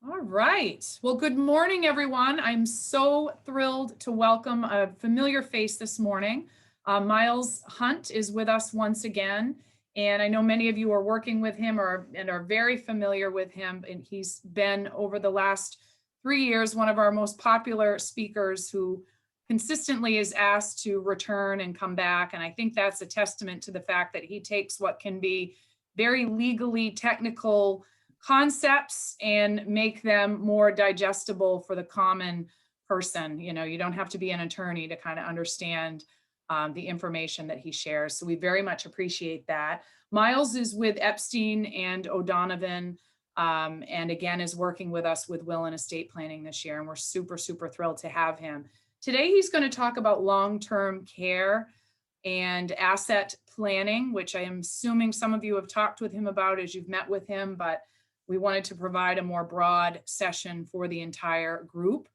All right. Well, good morning, everyone. I'm so thrilled to welcome a familiar face this morning. Miles Hunt is with us once again, and I know many of you are working with him and are very familiar with him. And he's been over the last 3 years one of our most popular speakers who consistently is asked to return and come back. And I think that's a testament to the fact that he takes what can be very legally technical concepts and make them more digestible for the common person. You know, you don't have to be an attorney to kind of understand the information that he shares. So we very much appreciate that. Miles is with Epstein and O'Donovan, and again is working with us with will and estate planning this year. And we're super, super thrilled to have him. Today, he's going to talk about long-term care and asset planning, which I am assuming some of you have talked with him about as you've met with him, but we wanted to provide a more broad session for the entire group.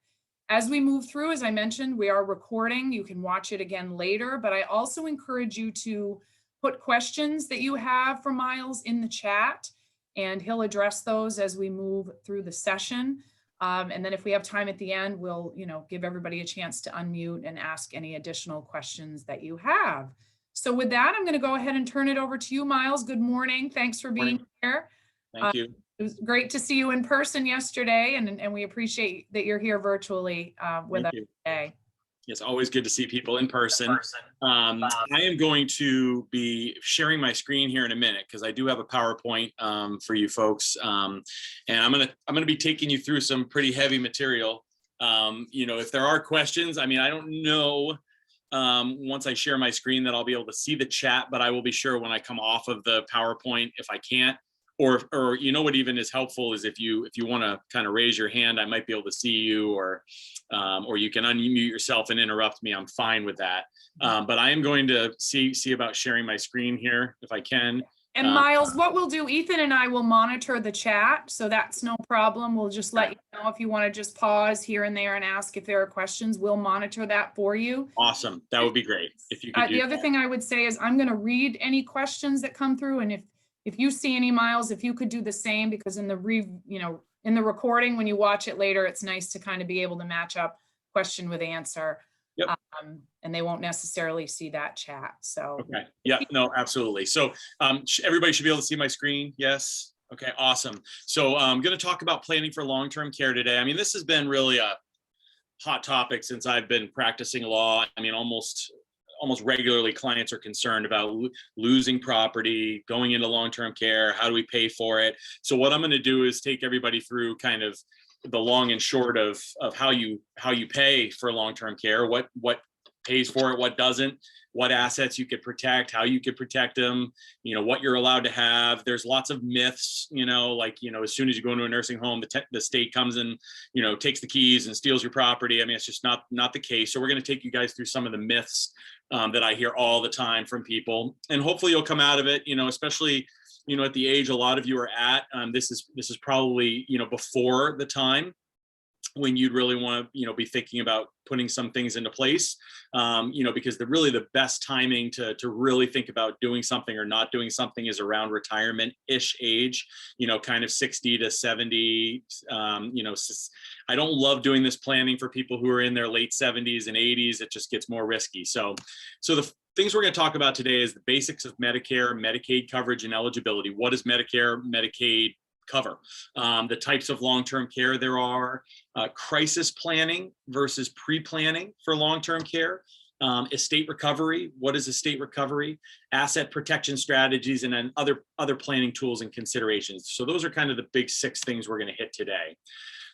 As we move through, as I mentioned, we are recording. You can watch it again later, but I also encourage you to put questions that you have for Miles in the chat, and he'll address those as we move through the session. And then if we have time at the end, we'll, give everybody a chance to unmute and ask any additional questions that you have. So with that, I'm going to go ahead and turn it over to you, Miles. Good morning. Thanks for being here. Thank you. It was great to see you in person yesterday, and we appreciate that you're here virtually with us today. It's always good to see people in person. I am going to be sharing my screen here in a minute because I do have a PowerPoint for you folks, and I'm gonna be taking you through some pretty heavy material. If there are questions, I mean, I don't know. Once I share my screen that I'll be able to see the chat, but I will be sure when I come off of the PowerPoint if I can't. Or what even is helpful is if you want to kind of raise your hand, I might be able to see you, or you can unmute yourself and interrupt me. I'm fine with that. But I am going to see about sharing my screen here if I can. And Miles, what we'll do, Ethan and I will monitor the chat, so that's no problem. We'll just let you know if you want to just pause here and there and ask if there are questions. We'll monitor that for you. Awesome. That would be great if you could do the other thing I would say is I'm going to read any questions that come through, and if you see any, Miles, if you could do the same, because in the recording, when you watch it later, it's nice to kind of be able to match up question with answer. Yep. And they won't necessarily see that chat. So okay. Yeah, no, absolutely. So everybody should be able to see my screen. Yes. Okay, awesome. So I'm going to talk about planning for long-term care today. I mean, this has been really a hot topic since I've been practicing law. I mean, almost regularly clients are concerned about losing property, going into long-term care. How do we pay for it? So what I'm going to do is take everybody through kind of the long and short of how you pay for long-term care, what pays for it, what doesn't, what assets you could protect, how you could protect them, what you're allowed to have. There's lots of myths, as soon as you go into a nursing home, the state comes and, takes the keys and steals your property. I mean, it's just not the case. So we're going to take you guys through some of the myths that I hear all the time from people, and hopefully you'll come out of it, especially, at the age a lot of you are at. This is probably, before the time when you'd really want to, be thinking about putting some things into place, because the best timing to really think about doing something or not doing something is around retirement-ish age, kind of 60 to 70. I don't love doing this planning for people who are in their late 70s and 80s. It just gets more risky. So the things we're going to talk about today is the basics of Medicare, Medicaid coverage and eligibility. What does Medicare, Medicaid cover? The types of long-term care there are, crisis planning versus pre-planning for long-term care, estate recovery, what is estate recovery, asset protection strategies, and then other planning tools and considerations. So those are kind of the big 6 things we're going to hit today.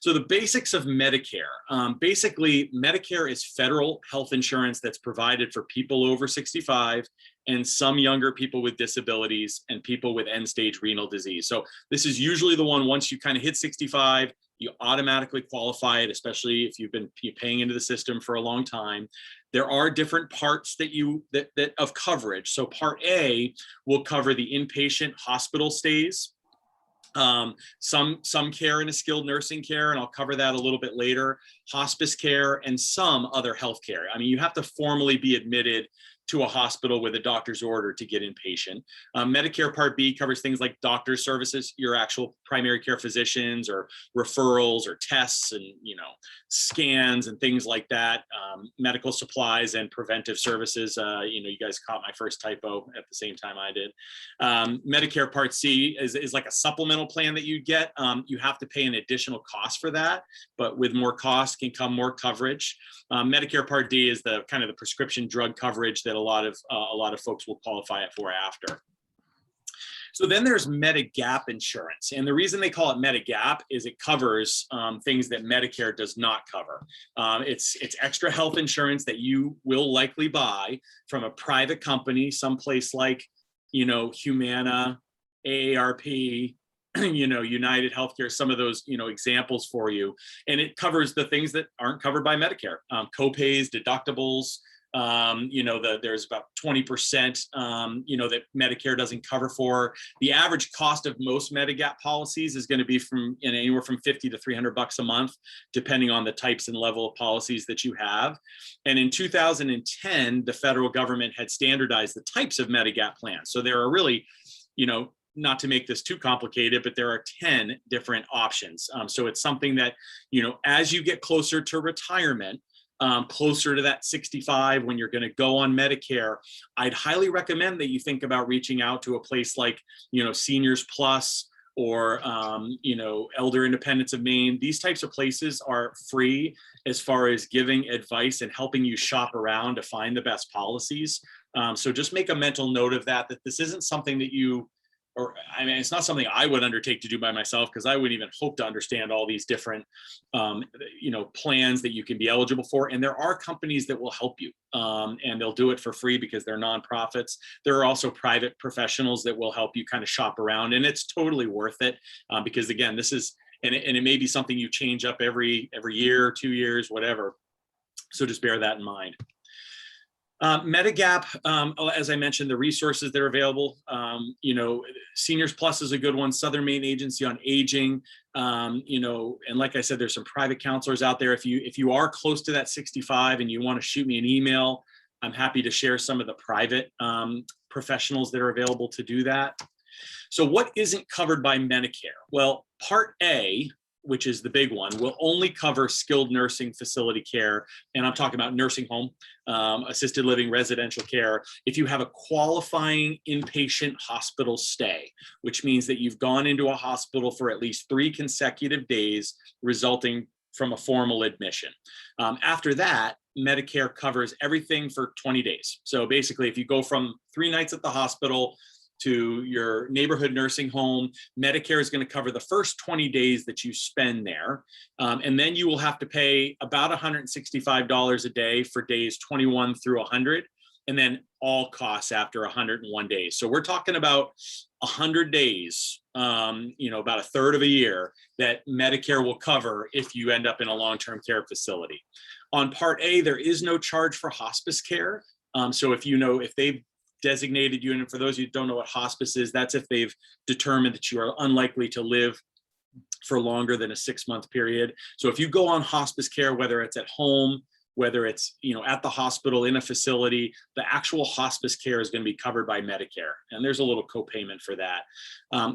So the basics of Medicare. Basically, Medicare is federal health insurance that's provided for people over 65 and some younger people with disabilities and people with end-stage renal disease. So this is usually the one, once you kind of hit 65, you automatically qualify it, especially if you've been paying into the system for a long time. There are different parts that of coverage. So Part A will cover the inpatient hospital stays, some care in a skilled nursing care, and I'll cover that a little bit later, hospice care, and some other health care. I mean, you have to formally be admitted to a hospital with a doctor's order to get inpatient. Medicare Part B covers things like doctor's services, your actual primary care physicians, or referrals or tests and, scans and things like that, medical supplies and preventive services. You guys caught my first typo at the same time I did. Medicare Part C is like a supplemental plan that you get. You have to pay an additional cost for that, but with more cost can come more coverage. Medicare Part D is the kind of the prescription drug coverage that a lot of folks will qualify it for after. So then there's Medigap insurance. And the reason they call it Medigap is it covers things that Medicare does not cover. It's extra health insurance that you will likely buy from a private company, someplace like, Humana, AARP, United Healthcare, some of those, examples for you. And it covers the things that aren't covered by Medicare, co-pays, deductibles. There's about 20%, that Medicare doesn't cover for. The average cost of most Medigap policies is going to be from anywhere from $50 to $300 a month, depending on the types and level of policies that you have. And in 2010, the federal government had standardized the types of Medigap plans. So there are really, not to make this too complicated, but there are 10 different options. So it's something that, as you get closer to retirement, closer to that 65, when you're going to go on Medicare, I'd highly recommend that you think about reaching out to a place like, Seniors Plus or, Elder Independence of Maine. These types of places are free as far as giving advice and helping you shop around to find the best policies. So just make a mental note of that this isn't something that it's not something I would undertake to do by myself, because I wouldn't even hope to understand all these different, plans that you can be eligible for. And there are companies that will help you, and they'll do it for free because they're nonprofits. There are also private professionals that will help you kind of shop around, and it's totally worth it, because again, this is, and it may be something you change up every year, 2 years, whatever. So just bear that in mind. Medigap, as I mentioned, the resources that are available, Seniors Plus is a good one, Southern Maine Agency on Aging, and like I said, there's some private counselors out there. If you are close to that 65 and you want to shoot me an email, I'm happy to share some of the private professionals that are available to do that. So what isn't covered by Medicare? Well, Part A, which is the big one, will only cover skilled nursing facility care. And I'm talking about nursing home, assisted living, residential care. If you have a qualifying inpatient hospital stay, which means that you've gone into a hospital for at least 3 consecutive days, resulting from a formal admission. After that, Medicare covers everything for 20 days. So basically, if you go from 3 nights at the hospital to your neighborhood nursing home, Medicare is going to cover the first 20 days that you spend there. And then you will have to pay about $165 a day for days 21 through 100, and then all costs after 101 days. So we're talking about 100 days, about a third of a year that Medicare will cover if you end up in a long-term care facility. On Part A, there is no charge for hospice care. So if they've designated you, and for those of you who don't know what hospice is, that's if they've determined that you are unlikely to live for longer than a 6-month period. So if you go on hospice care, whether it's at home, whether it's at the hospital, in a facility, the actual hospice care is going to be covered by Medicare, and there's a little copayment for that.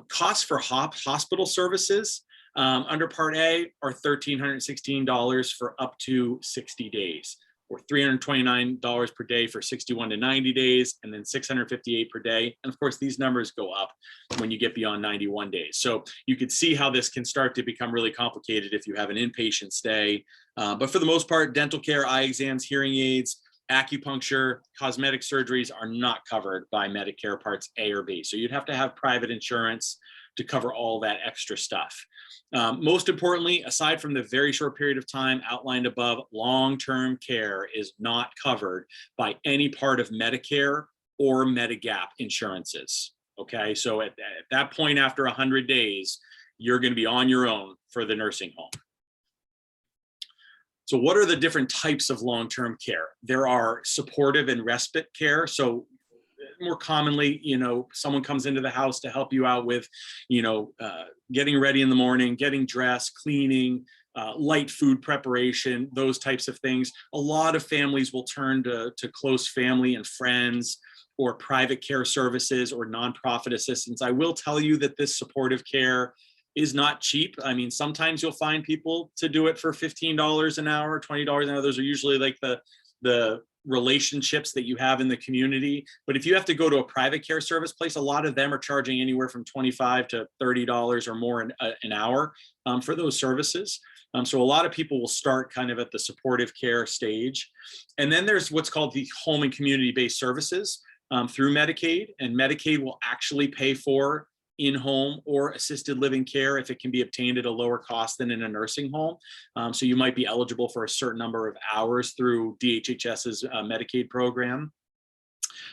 Costs for hospital services under Part A are $1,316 for up to 60 days. Or $329 per day for 61 to 90 days, and then $658 per day. And of course, these numbers go up when you get beyond 91 days. So you could see how this can start to become really complicated if you have an inpatient stay. But for the most part, dental care, eye exams, hearing aids, acupuncture, cosmetic surgeries are not covered by Medicare Parts A or B. So you'd have to have private insurance to cover all that extra stuff. Most importantly, aside from the very short period of time outlined above, long-term care is not covered by any part of Medicare or Medigap insurances. Okay, so at that point, after 100 days, you're going to be on your own for the nursing home. So what are the different types of long-term care? There are supportive and respite care. So more commonly, someone comes into the house to help you out with, getting ready in the morning, getting dressed, cleaning, light food preparation, those types of things. A lot of families will turn to close family and friends or private care services or nonprofit assistance. I will tell you that this supportive care is not cheap. I mean, sometimes you'll find people to do it for $15 an hour, $20 an hour. Those are usually like the relationships that you have in the community. But if you have to go to a private care service place, a lot of them are charging anywhere from $25 to $30 or more an hour for those services. So a lot of people will start kind of at the supportive care stage. And then there's what's called the home and community-based services through Medicaid, and Medicaid will actually pay for in-home or assisted living care if it can be obtained at a lower cost than in a nursing home. So you might be eligible for a certain number of hours through DHHS's Medicaid program.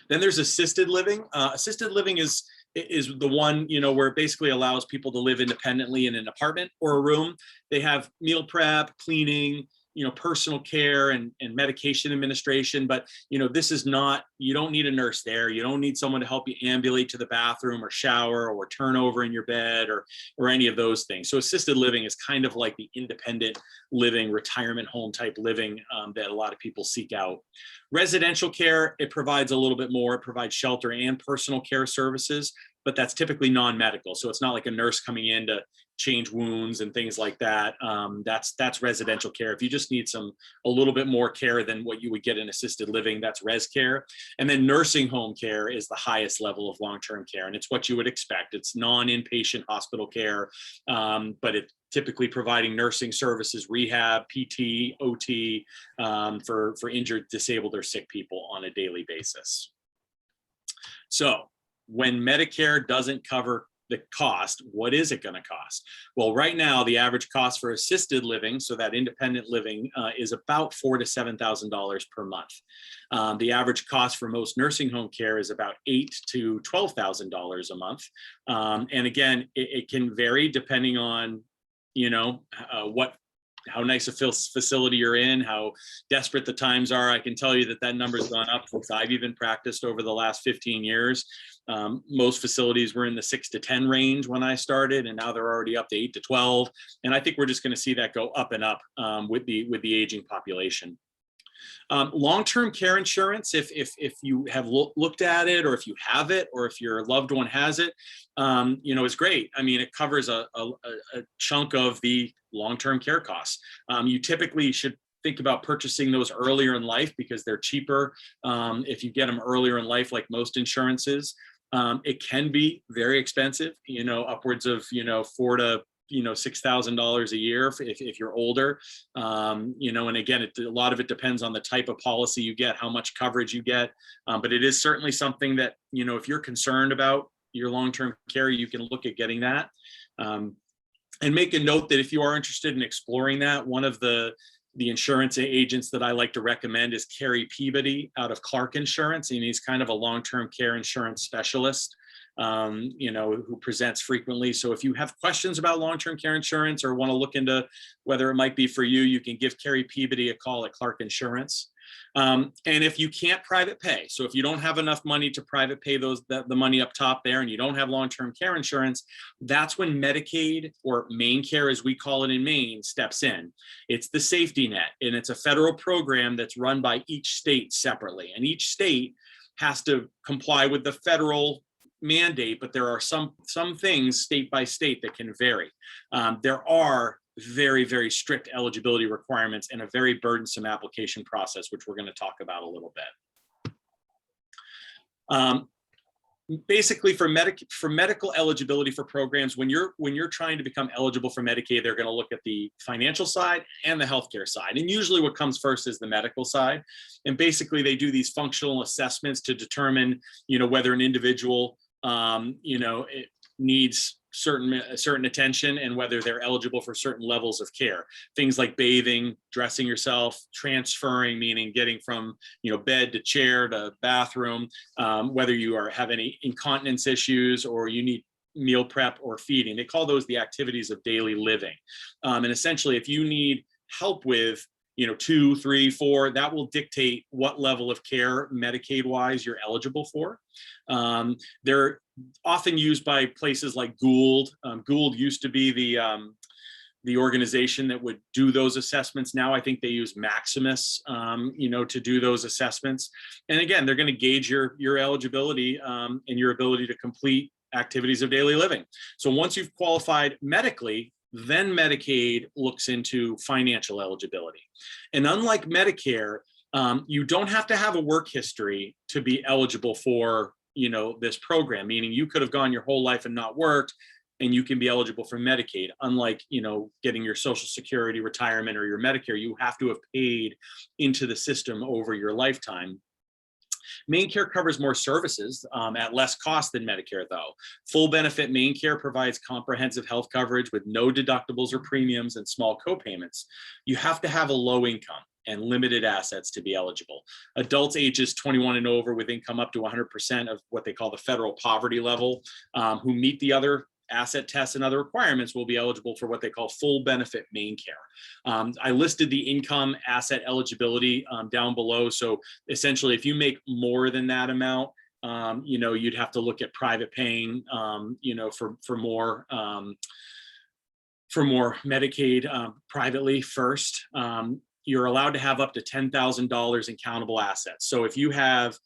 Then there's assisted living. Assisted living is the one, where it basically allows people to live independently in an apartment or a room. They have meal prep, cleaning, personal care and medication administration. But, this is not, you don't need a nurse there. You don't need someone to help you ambulate to the bathroom or shower or turn over in your bed or any of those things. So assisted living is kind of like the independent living, retirement home type living that a lot of people seek out. Residential care, it provides a little bit more. It provides shelter and personal care services, but that's typically non-medical. So it's not like a nurse coming in to change wounds and things like that. That's residential care. If you just need a little bit more care than what you would get in assisted living, that's res care. And then nursing home care is the highest level of long-term care. And it's what you would expect. It's non-inpatient hospital care, but it's typically providing nursing services, rehab, PT, OT for injured, disabled, or sick people on a daily basis. So when Medicare doesn't cover the cost, what is it going to cost? Well, right now, the average cost for assisted living, so that independent living, is about $4,000 to $7,000 per month. The average cost for most nursing home care is about $8,000 to $12,000 a month. And again, it can vary depending on, how nice a facility you're in, how desperate the times are. I can tell you that number's gone up since I've even practiced over the last 15 years. Most facilities were in the 6 to 10 range when I started, and now they're already up to 8 to 12. And I think we're just going to see that go up and up with the aging population. Long-term care insurance, if you have looked at it, or if you have it, or if your loved one has it, is great. I mean, it covers a chunk of the long-term care costs. You typically should think about purchasing those earlier in life because they're cheaper if you get them earlier in life, like most insurances. It can be very expensive, upwards of $4,000 to $6,000 a year if you're older, and again, a lot of it depends on the type of policy you get, how much coverage you get, but it is certainly something that, if you're concerned about your long-term care, you can look at getting that. And make a note that if you are interested in exploring that, one of the insurance agents that I like to recommend is Kerry Peabody out of Clark Insurance, and he's kind of a long-term care insurance specialist. Who presents frequently. So if you have questions about long-term care insurance or want to look into whether it might be for you, you can give Kerry Peabody a call at Clark Insurance. And if you can't private pay, so if you don't have enough money to private pay the money up top there, and you don't have long-term care insurance, that's when Medicaid, or MaineCare as we call it in Maine, steps in. It's the safety net, and it's a federal program that's run by each state separately. And each state has to comply with the federal mandate, but there are some things state by state that can vary. There are very, very strict eligibility requirements and a very burdensome application process, which we're going to talk about a little bit. Basically, for medical eligibility for programs, when you're trying to become eligible for Medicaid, they're going to look at the financial side and the healthcare side. And usually what comes first is the medical side. And basically they do these functional assessments to determine, whether an individual it needs certain attention and whether they're eligible for certain levels of care. Things like bathing, dressing yourself, transferring, meaning getting from bed to chair to bathroom, whether you have any incontinence issues or you need meal prep or feeding. They call those the activities of daily living. And essentially, if you need help with 2, 3, 4, that will dictate what level of care Medicaid wise you're eligible for. They're often used by places like Gould. Gould used to be the organization that would do those assessments now. I think they use Maximus, to do those assessments. And again, they're going to gauge your eligibility and your ability to complete activities of daily living. So once you've qualified medically, then Medicaid looks into financial eligibility. And unlike Medicare, you don't have to have a work history to be eligible for, this program, meaning you could have gone your whole life and not worked, and you can be eligible for Medicaid. Unlike, getting your Social Security, retirement, or your Medicare, you have to have paid into the system over your lifetime. MaineCare covers more services at less cost than Medicare, though. Full benefit MaineCare provides comprehensive health coverage with no deductibles or premiums and small copayments. You have to have a low income and limited assets to be eligible. Adults ages 21 and over with income up to 100% of what they call the federal poverty level, who meet the other asset tests and other requirements, will be eligible for what they call full benefit MaineCare. I listed the income asset eligibility down below. So essentially, if you make more than that amount, you'd have to look at private paying, for more Medicaid privately first. You're allowed to have up to $10,000 in countable assets. So if you have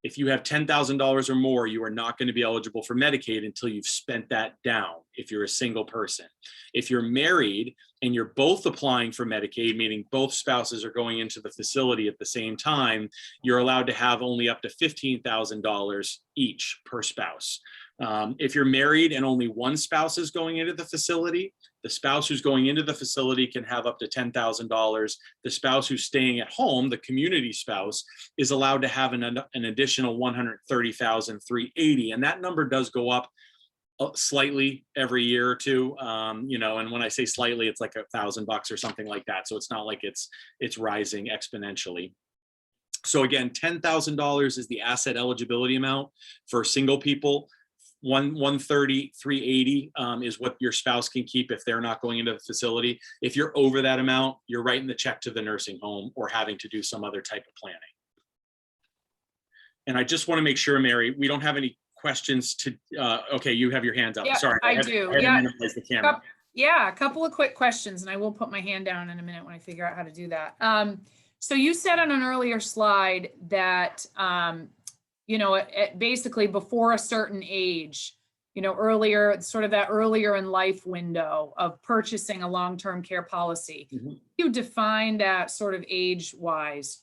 $10,000 or more, you are not going to be eligible for Medicaid until you've spent that down, if you're a single person. If you're married and you're both applying for Medicaid, meaning both spouses are going into the facility at the same time, you're allowed to have only up to $15,000 each per spouse. If you're married and only one spouse is going into the facility, the spouse who's going into the facility can have up to $10,000. The spouse who's staying at home, the community spouse, is allowed to have an additional $130,380. And that number does go up slightly every year or two. And when I say slightly, it's like $1,000 or something like that. So it's not like it's rising exponentially. So again, $10,000 is the asset eligibility amount for single people. 130,380 is what your spouse can keep if they're not going into the facility. If you're over that amount, you're writing the check to the nursing home or having to do some other type of planning. And I just want to make sure, Mary, we don't have any questions to, okay, you have your hands up. Yeah, Sorry. I do. I had to minimize the camera. Yeah, a couple of quick questions, and I will put my hand down in a minute when I figure out how to do that. So you said on an earlier slide that, basically before a certain age, earlier, sort of that earlier in life window of purchasing a long-term care policy. Mm-hmm. You define that sort of age-wise?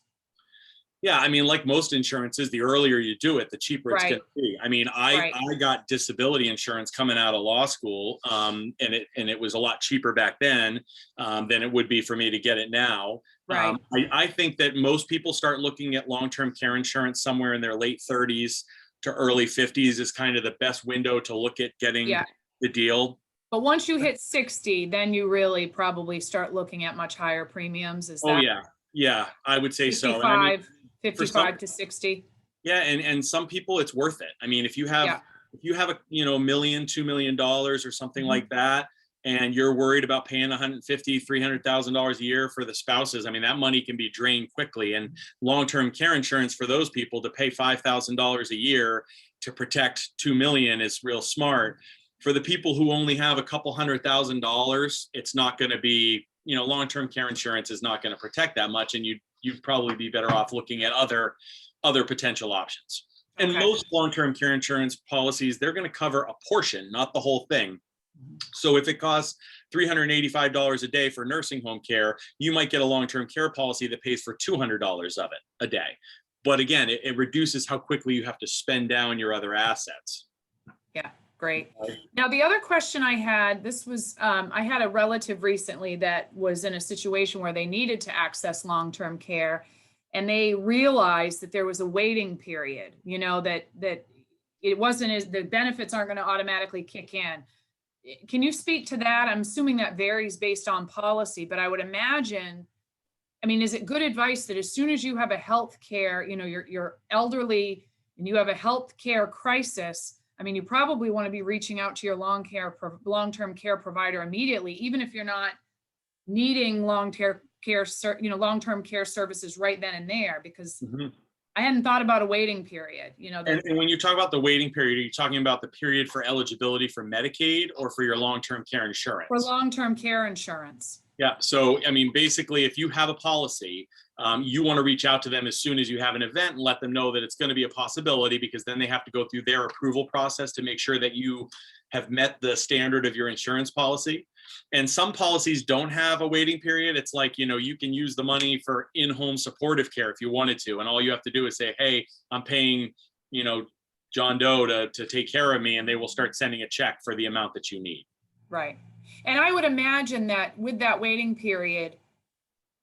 Yeah, I mean, like most insurances, the earlier you do it, the cheaper it's Right. going to be. I mean, I got disability insurance coming out of law school, and it was a lot cheaper back then than it would be for me to get it now. Right. I think that most people start looking at long-term care insurance somewhere in their late 30s to early 50s is kind of the best window to look at getting the deal. But once you hit 60, then you really probably start looking at much higher premiums. Is that? Oh yeah, yeah, I would say 55, so. And I mean, 55 to 60. Yeah, and some people it's worth it. I mean, if you have a $1 million, $2 million or something like that, and you're worried about paying $150,000, $300,000 a year for the spouses, I mean, that money can be drained quickly. And long-term care insurance for those people to pay $5,000 a year to protect $2 million is real smart. For the people who only have a couple $100,000, it's not going to be, long-term care insurance is not going to protect that much, and you'd probably be better off looking at other potential options. And most long-term care insurance policies, they're going to cover a portion, not the whole thing. So if it costs $385 a day for nursing home care, you might get a long-term care policy that pays for $200 of it a day. But again, it reduces how quickly you have to spend down your other assets. Yeah, great. Now, the other question I had, this was, I had a relative recently that was in a situation where they needed to access long-term care, and they realized that there was a waiting period, that it wasn't as, the benefits aren't going to automatically kick in. Can you speak to that? I'm assuming that varies based on policy, but I would imagine, is it good advice that as soon as you have a health care, you're elderly and you have a health care crisis, you probably want to be reaching out to your long-term care provider immediately, even if you're not needing long-term care services right then and there, because I hadn't thought about a waiting period, you know. And when you talk about the waiting period, are you talking about the period for eligibility for Medicaid or for your long-term care insurance? For long-term care insurance. Yeah. So, I mean, basically, if you have a policy, you want to reach out to them as soon as you have an event and let them know that it's going to be a possibility, because then they have to go through their approval process to make sure that you have met the standard of your insurance policy. And some policies don't have a waiting period. It's like, you know, you can use the money for in-home supportive care if you wanted to. And all you have to do is say, hey, I'm paying, you know, John Doe to take care of me, and they will start sending a check for the amount that you need. Right. And I would imagine that with that waiting period,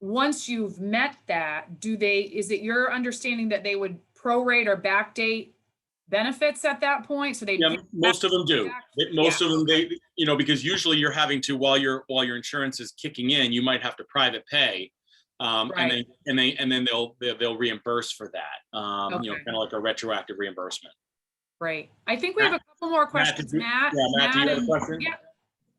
once you've met that, is it your understanding that they would prorate or backdate benefits at that point? So they, yeah, most of them do. Most of them, they, you know, because usually you're having to, while your insurance is kicking in, you might have to private pay, Right. and then they'll reimburse for that. You know, Okay. kind of like a retroactive reimbursement. Great. I think we have a couple more questions, Matt. Yeah, Matt, do you have a and- question? Yeah.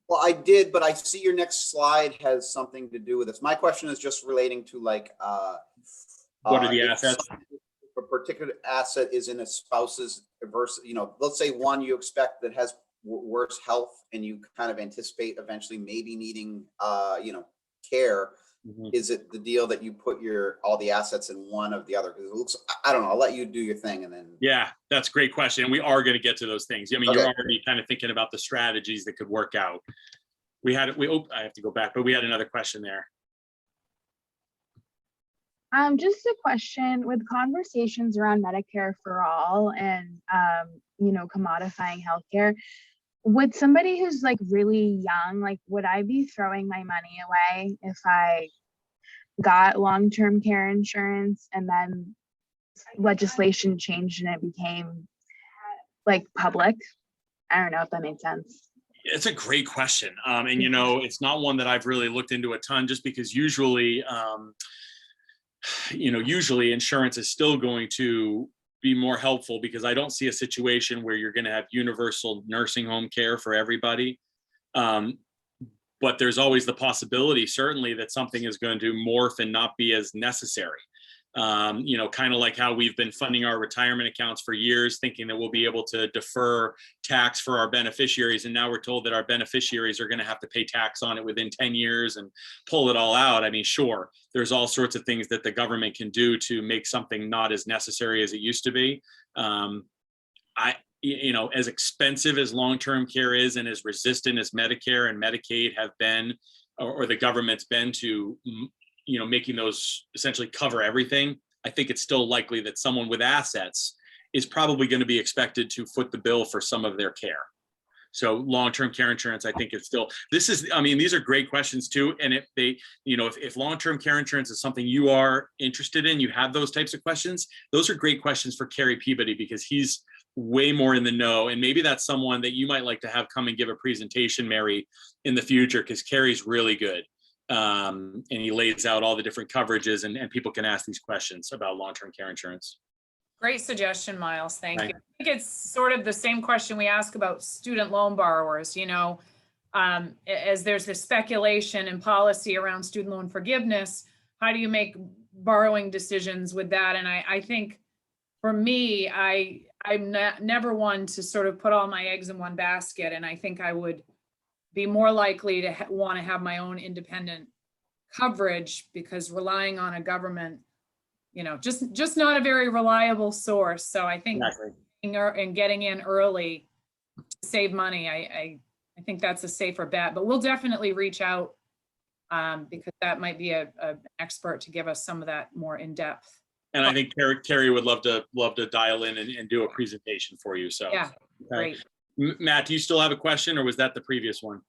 Well, I did, but I see your next slide has something to do with this. My question is just relating to like, What are the if assets? a particular asset is in a spouse's versus, you know, let's say one you expect that has worse health and you kind of anticipate eventually maybe needing, you know, care. Mhm. Is it the deal that you put all the assets in one of the other? Because it looks, I don't know, I'll let you do your thing and then. Yeah, that's a great question. And we are going to get to those things. I mean, Okay. you're already kind of thinking about the strategies that could work out. I have to go back, but we had another question there. Just a question with conversations around Medicare for all and, you know, commodifying healthcare. Would somebody who's like really young, like, would I be throwing my money away if I got long-term care insurance and then legislation changed and it became like public? I don't know if that made sense. It's a great question. And, you know, it's not one that I've really looked into a ton, just because usually, you know, usually insurance is still going to be more helpful, because I don't see a situation where you're going to have universal nursing home care for everybody. But there's always the possibility, certainly, that something is going to morph and not be as necessary. You know, kind of like how we've been funding our retirement accounts for years, thinking that we'll be able to defer tax for our beneficiaries. And now we're told that our beneficiaries are going to have to pay tax on it within 10 years and pull it all out. I mean, sure, there's all sorts of things that the government can do to make something not as necessary as it used to be. You know, as expensive as long-term care is and as resistant as Medicare and Medicaid have been, or the government's been to, you know, making those essentially cover everything, I think it's still likely that someone with assets is probably going to be expected to foot the bill for some of their care. So long-term care insurance, I think it's still, I mean, these are great questions too. And if they, you know, if long-term care insurance is something you are interested in, you have those types of questions, those are great questions for Kerry Peabody, because he's way more in the know. And maybe that's someone that you might like to have come and give a presentation, Mary, in the future, because Kerry's really good. And he lays out all the different coverages, and people can ask these questions about long-term care insurance. Great suggestion, Miles. Thank Right. you. I think it's sort of the same question we ask about student loan borrowers, you know, as there's this speculation and policy around student loan forgiveness, how do you make borrowing decisions with that? And I think for me, I'm never one to sort of put all my eggs in one basket. And I think I would be more likely to want to have my own independent coverage, because relying on a government, you know, just not a very reliable source. So I think Exactly. and getting in early to save money, I think that's a safer bet. But we'll definitely reach out because that might be an expert to give us some of that more in depth. And I think Kerry would love to dial in and do a presentation for you. So Yeah, okay. great. Matt, do you still have a question, or was that the previous one?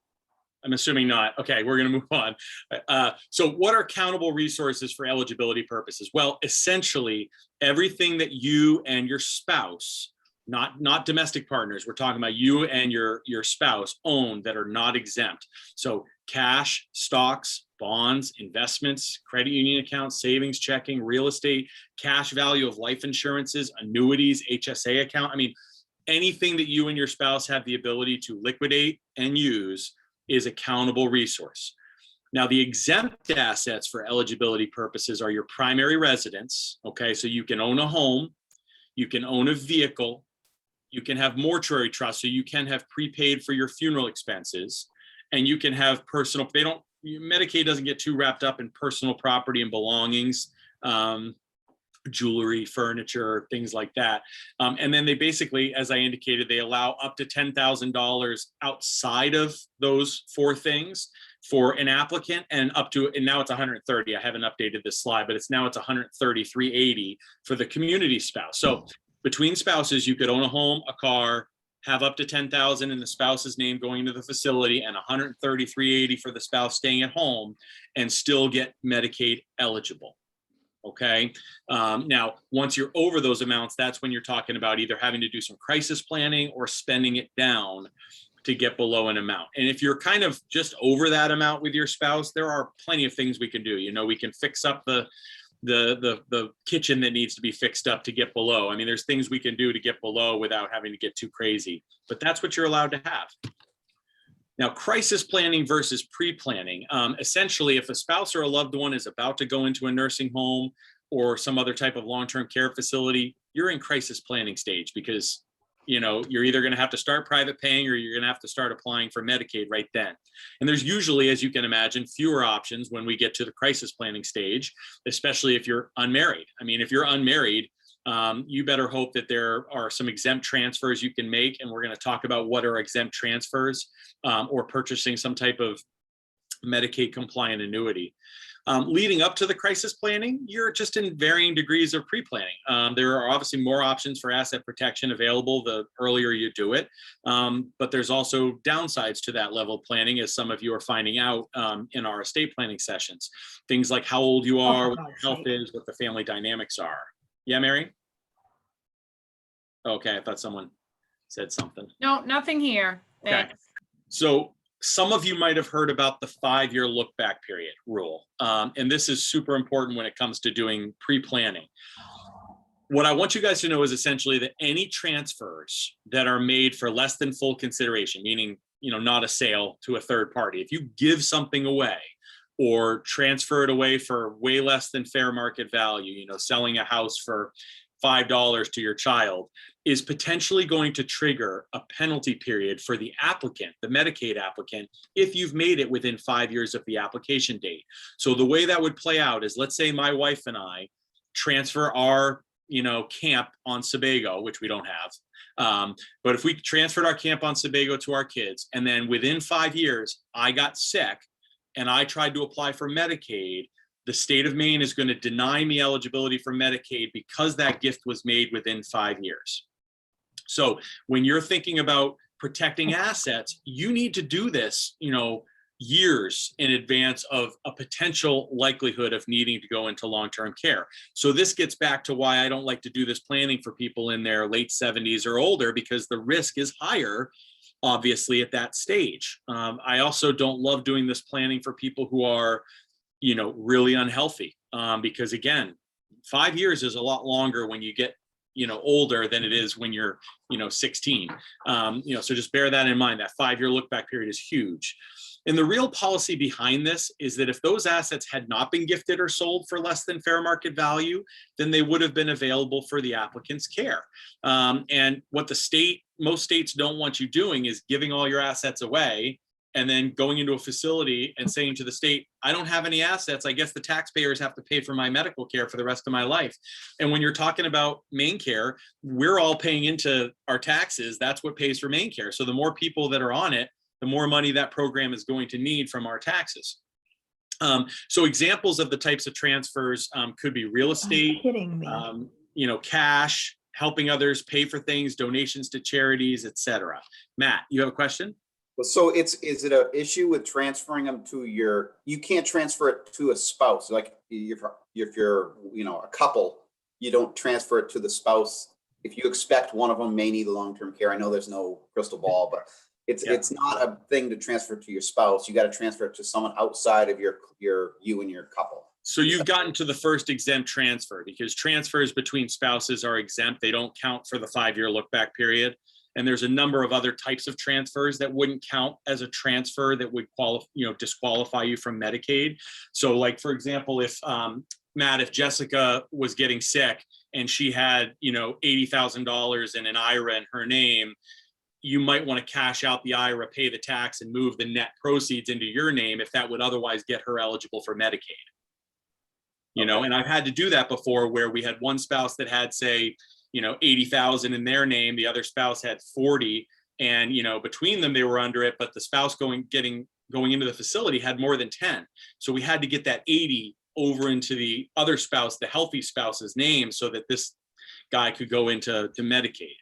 I'm assuming not. Okay, we're going to move on. So what are countable resources for eligibility purposes? Well, essentially everything that you and your spouse, not domestic partners, we're talking about you and your spouse own that are not exempt. So cash, stocks, bonds, investments, credit union accounts, savings, checking, real estate, cash value of life insurances, annuities, HSA account. I mean, anything that you and your spouse have the ability to liquidate and use is a countable resource. Now, the exempt assets for eligibility purposes are your primary residence. Okay, so you can own a home, you can own a vehicle, you can have mortuary trust, so you can have prepaid for your funeral expenses, and you can have personal, Medicaid doesn't get too wrapped up in personal property and belongings, jewelry, furniture, things like that. And then they basically, as I indicated, they allow up to $10,000 outside of those four things for an applicant, and now it's 130. I haven't updated this slide, but it's 133.80 for the community spouse. So between spouses, you could own a home, a car, have up to 10,000 in the spouse's name going to the facility, and 133.80 for the spouse staying at home, and still get Medicaid eligible. Okay. Now, once you're over those amounts, that's when you're talking about either having to do some crisis planning or spending it down to get below an amount. And if you're kind of just over that amount with your spouse, there are plenty of things we can do. You know, we can fix up the kitchen that needs to be fixed up to get below. I mean, there's things we can do to get below without having to get too crazy, but that's what you're allowed to have. Now, crisis planning versus pre-planning. Essentially, if a spouse or a loved one is about to go into a nursing home or some other type of long-term care facility, you're in crisis planning stage, because you're either going to have to start private paying, or you're going to have to start applying for Medicaid right then. And there's usually, as you can imagine, fewer options when we get to the crisis planning stage, especially if you're unmarried. I mean, if you're unmarried, you better hope that there are some exempt transfers you can make. And we're going to talk about what are exempt transfers, or purchasing some type of Medicaid compliant annuity. Leading up to the crisis planning, you're just in varying degrees of pre-planning. There are obviously more options for asset protection available the earlier you do it, but there's also downsides to that level of planning, as some of you are finding out in our estate planning sessions. Things like how old you are, what your health is, what the family dynamics are. Yeah, Mary? Okay, I thought someone said something. No, nothing here. Okay. Thanks. So some of you might have heard about the 5-year look back period rule. And this is super important when it comes to doing pre-planning. What I want you guys to know is essentially that any transfers that are made for less than full consideration, meaning, not a sale to a third party, if you give something away or transfer it away for way less than fair market value, selling a house for $5 to your child, is potentially going to trigger a penalty period for the applicant, the Medicaid applicant, if you've made it within 5 years of the application date. So the way that would play out is, let's say my wife and I transfer our, camp on Sebago, which we don't have. But if we transferred our camp on Sebago to our kids, and then within 5 years, I got sick and I tried to apply for Medicaid, the state of Maine is going to deny me eligibility for Medicaid because that gift was made within 5 years. So when you're thinking about protecting assets, you need to do this, years in advance of a potential likelihood of needing to go into long-term care. So this gets back to why I don't like to do this planning for people in their late 70s or older, because the risk is higher, obviously, at that stage. I also don't love doing this planning for people who are really unhealthy, because again, 5 years is a lot longer when you get, older than it is when you're, 16. So just bear that in mind. That 5-year look back period is huge. And the real policy behind this is that if those assets had not been gifted or sold for less than fair market value, then they would have been available for the applicant's care. And what most states don't want you doing is giving all your assets away and then going into a facility and saying to the state, I don't have any assets. I guess the taxpayers have to pay for my medical care for the rest of my life. And when you're talking about MaineCare, we're all paying into our taxes. That's what pays for MaineCare. So the more people that are on it, the more money that program is going to need from our taxes. So examples of the types of transfers could be real estate, cash, helping others pay for things, donations to charities, etc. Matt, you have a question? So is it an issue with transferring them to you can't transfer it to a spouse? Like if you're, a couple, you don't transfer it to the spouse. If you expect one of them may need long-term care, I know there's no crystal ball, but it's not a thing to transfer to your spouse. You got to transfer it to someone outside of you and your couple. So you've gotten to the first exempt transfer, because transfers between spouses are exempt. They don't count for the 5-year look back period. And there's a number of other types of transfers that wouldn't count as a transfer that would disqualify you from Medicaid. So like, for example, if Matt, if Jessica was getting sick and she had, $80,000 in an IRA in her name, you might want to cash out the IRA, pay the tax, and move the net proceeds into your name if that would otherwise get her eligible for Medicaid. And I've had to do that before, where we had one spouse that had, say, 80,000 in their name, the other spouse had 40, and between them they were under it, but the spouse going into the facility had more than 10. So we had to get that 80 over into the other spouse, the healthy spouse's name, so that this guy could go into Medicaid.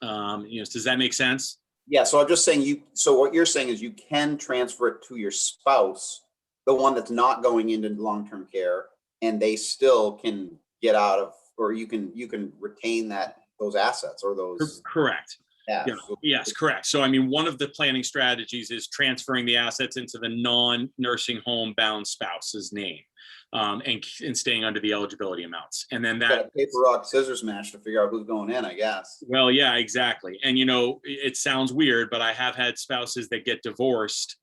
Does that make sense? Yeah, so I'm just saying so what you're saying is you can transfer it to your spouse, the one that's not going into long-term care, and they still can get out of, or you can retain those assets or those. Correct. Yeah. Yes, correct. So, I mean, one of the planning strategies is transferring the assets into the non-nursing home bound spouse's name, and staying under the eligibility amounts. And then Got that a paper, rock, scissors match to figure out who's going in, I guess. well, yeah, exactly. And, it sounds weird, but I have had spouses that get divorced,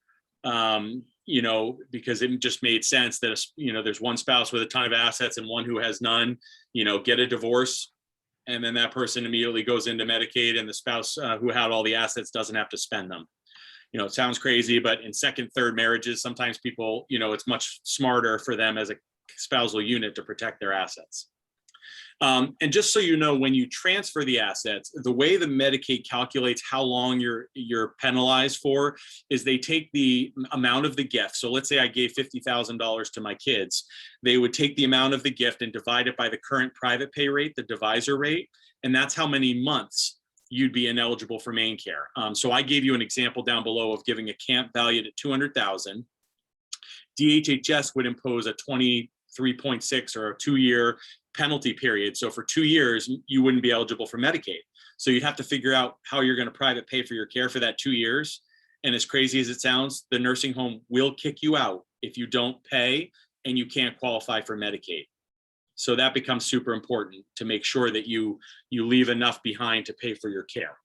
because it just made sense that, there's one spouse with a ton of assets and one who has none, get a divorce. And then that person immediately goes into Medicaid, and the spouse who had all the assets doesn't have to spend them. It sounds crazy, but in second, third marriages, sometimes people, it's much smarter for them as a spousal unit to protect their assets. And just so you know, when you transfer the assets, the way the Medicaid calculates how long you're penalized for is they take the amount of the gift. So let's say I gave $50,000 to my kids. They would take the amount of the gift and divide it by the current private pay rate, the divisor rate, and that's how many months you'd be ineligible for main care. So I gave you an example down below of giving a camp valued at $200,000. DHHS would impose a 23.6 or a 2-year penalty period. So for 2 years, you wouldn't be eligible for Medicaid. So you'd have to figure out how you're going to private pay for your care for that 2 years. And as crazy as it sounds, the nursing home will kick you out if you don't pay and you can't qualify for Medicaid. So that becomes super important to make sure that you leave enough behind to pay for your care.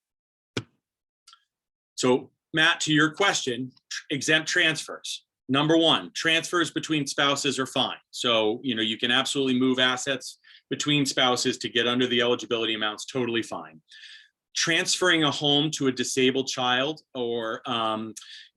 So Matt, to your question, exempt transfers. Number one, transfers between spouses are fine. So, you can absolutely move assets between spouses to get under the eligibility amounts, totally fine. Transferring a home to a disabled child, or,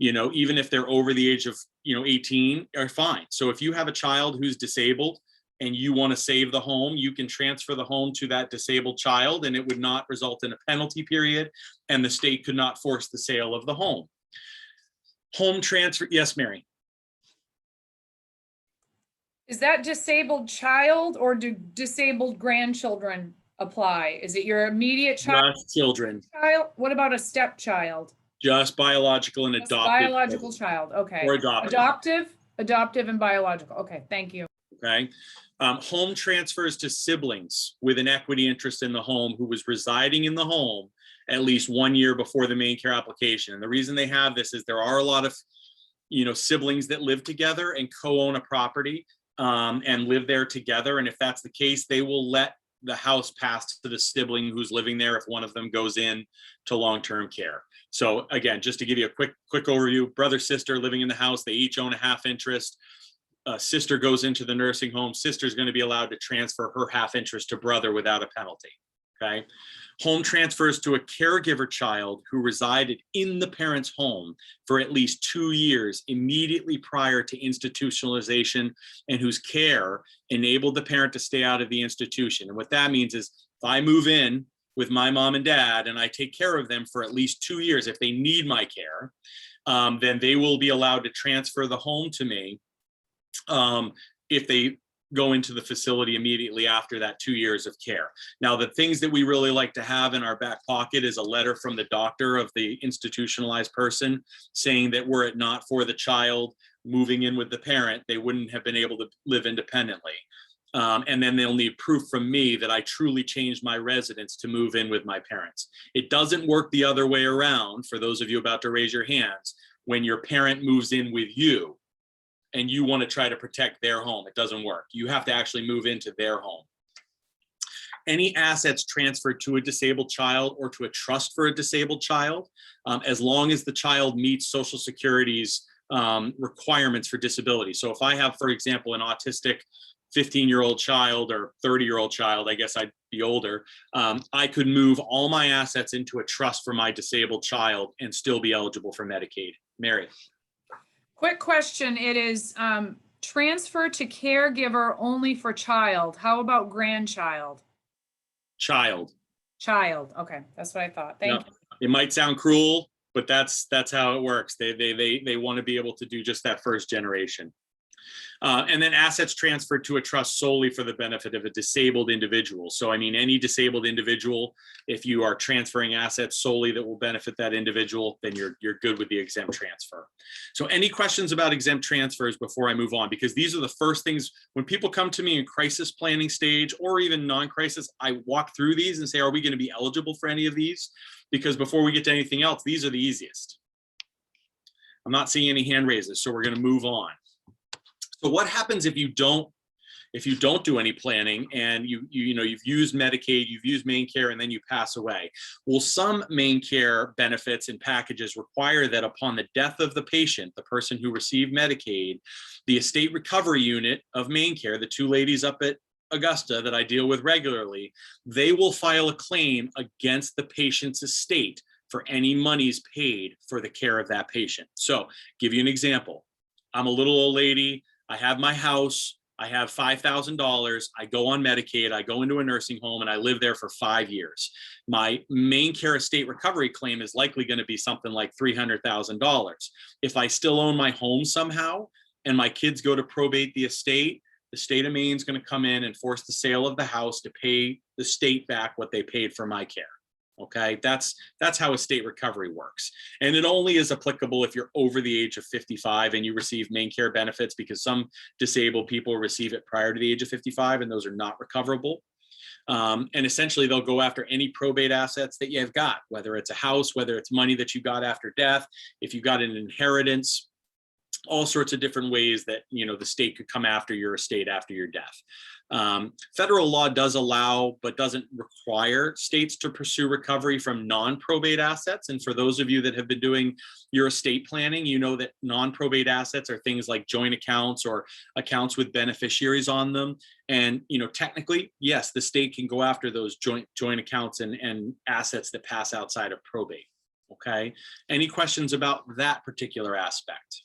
even if they're over the age of, 18, are fine. So if you have a child who's disabled and you want to save the home, you can transfer the home to that disabled child, and it would not result in a penalty period, and the state could not force the sale of the home. Home transfer, yes, Mary. Is that disabled child, or do disabled grandchildren apply? Is it your immediate child? Just children. What about a stepchild? Just biological and Just adopted. biological child, okay. Or adopted. Adoptive and biological. Okay, thank you. Okay. Home transfers to siblings with an equity interest in the home who was residing in the home at least 1 year before the main care application. And the reason they have this is there are a lot of, siblings that live together and co-own a property, and live there together. And if that's the case, they will let the house pass to the sibling who's living there if one of them goes in to long-term care. So again, just to give you a quick overview, brother, sister living in the house, they each own a half interest. Sister goes into the nursing home. Sister's going to be allowed to transfer her half interest to brother without a penalty. Okay. Home transfers to a caregiver child who resided in the parent's home for at least 2 years immediately prior to institutionalization, and whose care enabled the parent to stay out of the institution. And what that means is if I move in with my mom and dad and I take care of them for at least 2 years, if they need my care, then they will be allowed to transfer the home to me if they go into the facility immediately after that 2 years of care. Now, the things that we really like to have in our back pocket is a letter from the doctor of the institutionalized person saying that were it not for the child moving in with the parent, they wouldn't have been able to live independently. And then they'll need proof from me that I truly changed my residence to move in with my parents. It doesn't work the other way around. For those of you about to raise your hands, when your parent moves in with you and you want to try to protect their home, it doesn't work. You have to actually move into their home. Any assets transferred to a disabled child or to a trust for a disabled child, as long as the child meets Social Security's requirements for disability. So if I have, for example, an autistic 15-year-old child or 30-year-old child, I guess I'd be older, I could move all my assets into a trust for my disabled child and still be eligible for Medicaid. Mary. Quick question. It is transfer to caregiver only for child. How about grandchild? Child. Child. Okay, that's what I thought. Thank you. It might sound cruel, but that's how it works. They want to be able to do just that first generation. And then assets transferred to a trust solely for the benefit of a disabled individual. So, I mean, any disabled individual, if you are transferring assets solely that will benefit that individual, then you're good with the exempt transfer. So any questions about exempt transfers before I move on? Because these are the first things when people come to me in crisis planning stage or even non-crisis, I walk through these and say, are we going to be eligible for any of these? Because before we get to anything else, these are the easiest. I'm not seeing any hand raises, so we're going to move on. So what happens if you don't do any planning and you've used Medicaid, you've used main care, and then you pass away? Well, some main care benefits and packages require that upon the death of the patient, the person who received Medicaid, the estate recovery unit of main care, the two ladies up at Augusta that I deal with regularly, they will file a claim against the patient's estate for any monies paid for the care of that patient. So give you an example. I'm a little old lady. I have my house, I have $5,000, I go on Medicaid, I go into a nursing home and I live there for 5 years. My main care estate recovery claim is likely going to be something like $300,000. If I still own my home somehow and my kids go to probate the state of Maine is going to come in and force the sale of the house to pay the state back what they paid for my care. Okay, that's how estate recovery works. And it only is applicable if you're over the age of 55 and you receive main care benefits, because some disabled people receive it prior to the age of 55 and those are not recoverable. And essentially they'll go after any probate assets that you've got, whether it's a house, whether it's money that you got after death, if you got an inheritance, all sorts of different ways that, the state could come after your estate after your death. Federal law does allow, but doesn't require states to pursue recovery from non-probate assets. And for those of you that have been doing your estate planning, you know that non-probate assets are things like joint accounts or accounts with beneficiaries on them. And, technically, yes, the state can go after those joint accounts and assets that pass outside of probate. Okay. Any questions about that particular aspect?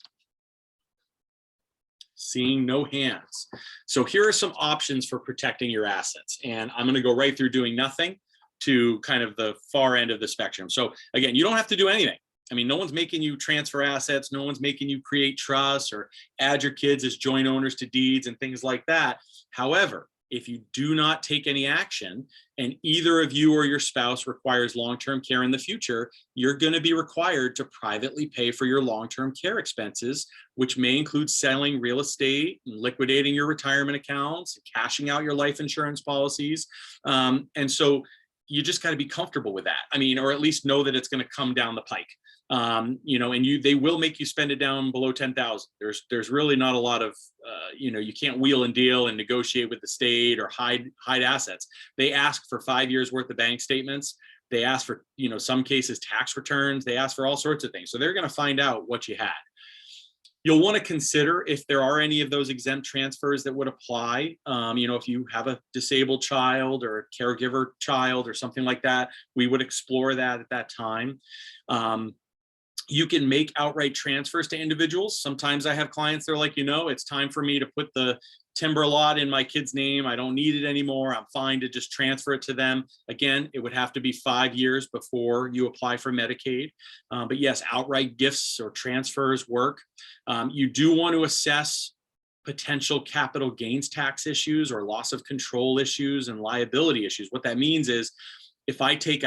Seeing no hands. So here are some options for protecting your assets. And I'm going to go right through doing nothing to kind of the far end of the spectrum. So again, you don't have to do anything. I mean, no one's making you transfer assets. No one's making you create trusts or add your kids as joint owners to deeds and things like that. However, if you do not take any action and either of you or your spouse requires long-term care in the future, you're going to be required to privately pay for your long-term care expenses, which may include selling real estate and liquidating your retirement accounts, cashing out your life insurance policies. And so you just got to be comfortable with that. I mean, or at least know that it's going to come down the pike. And they will make you spend it down below 10,000. There's really not a lot of, you can't wheel and deal and negotiate with the state or hide assets. They ask for 5 years worth of bank statements. They ask for, some cases tax returns. They ask for all sorts of things. So they're going to find out what you had. You'll want to consider if there are any of those exempt transfers that would apply. If you have a disabled child or a caregiver child or something like that, we would explore that at that time. You can make outright transfers to individuals. Sometimes I have clients, they're like, it's time for me to put the timber lot in my kid's name. I don't need it anymore. I'm fine to just transfer it to them. Again, it would have to be 5 years before you apply for Medicaid. But yes, outright gifts or transfers work. You do want to assess potential capital gains tax issues or loss of control issues and liability issues. What that means is if I take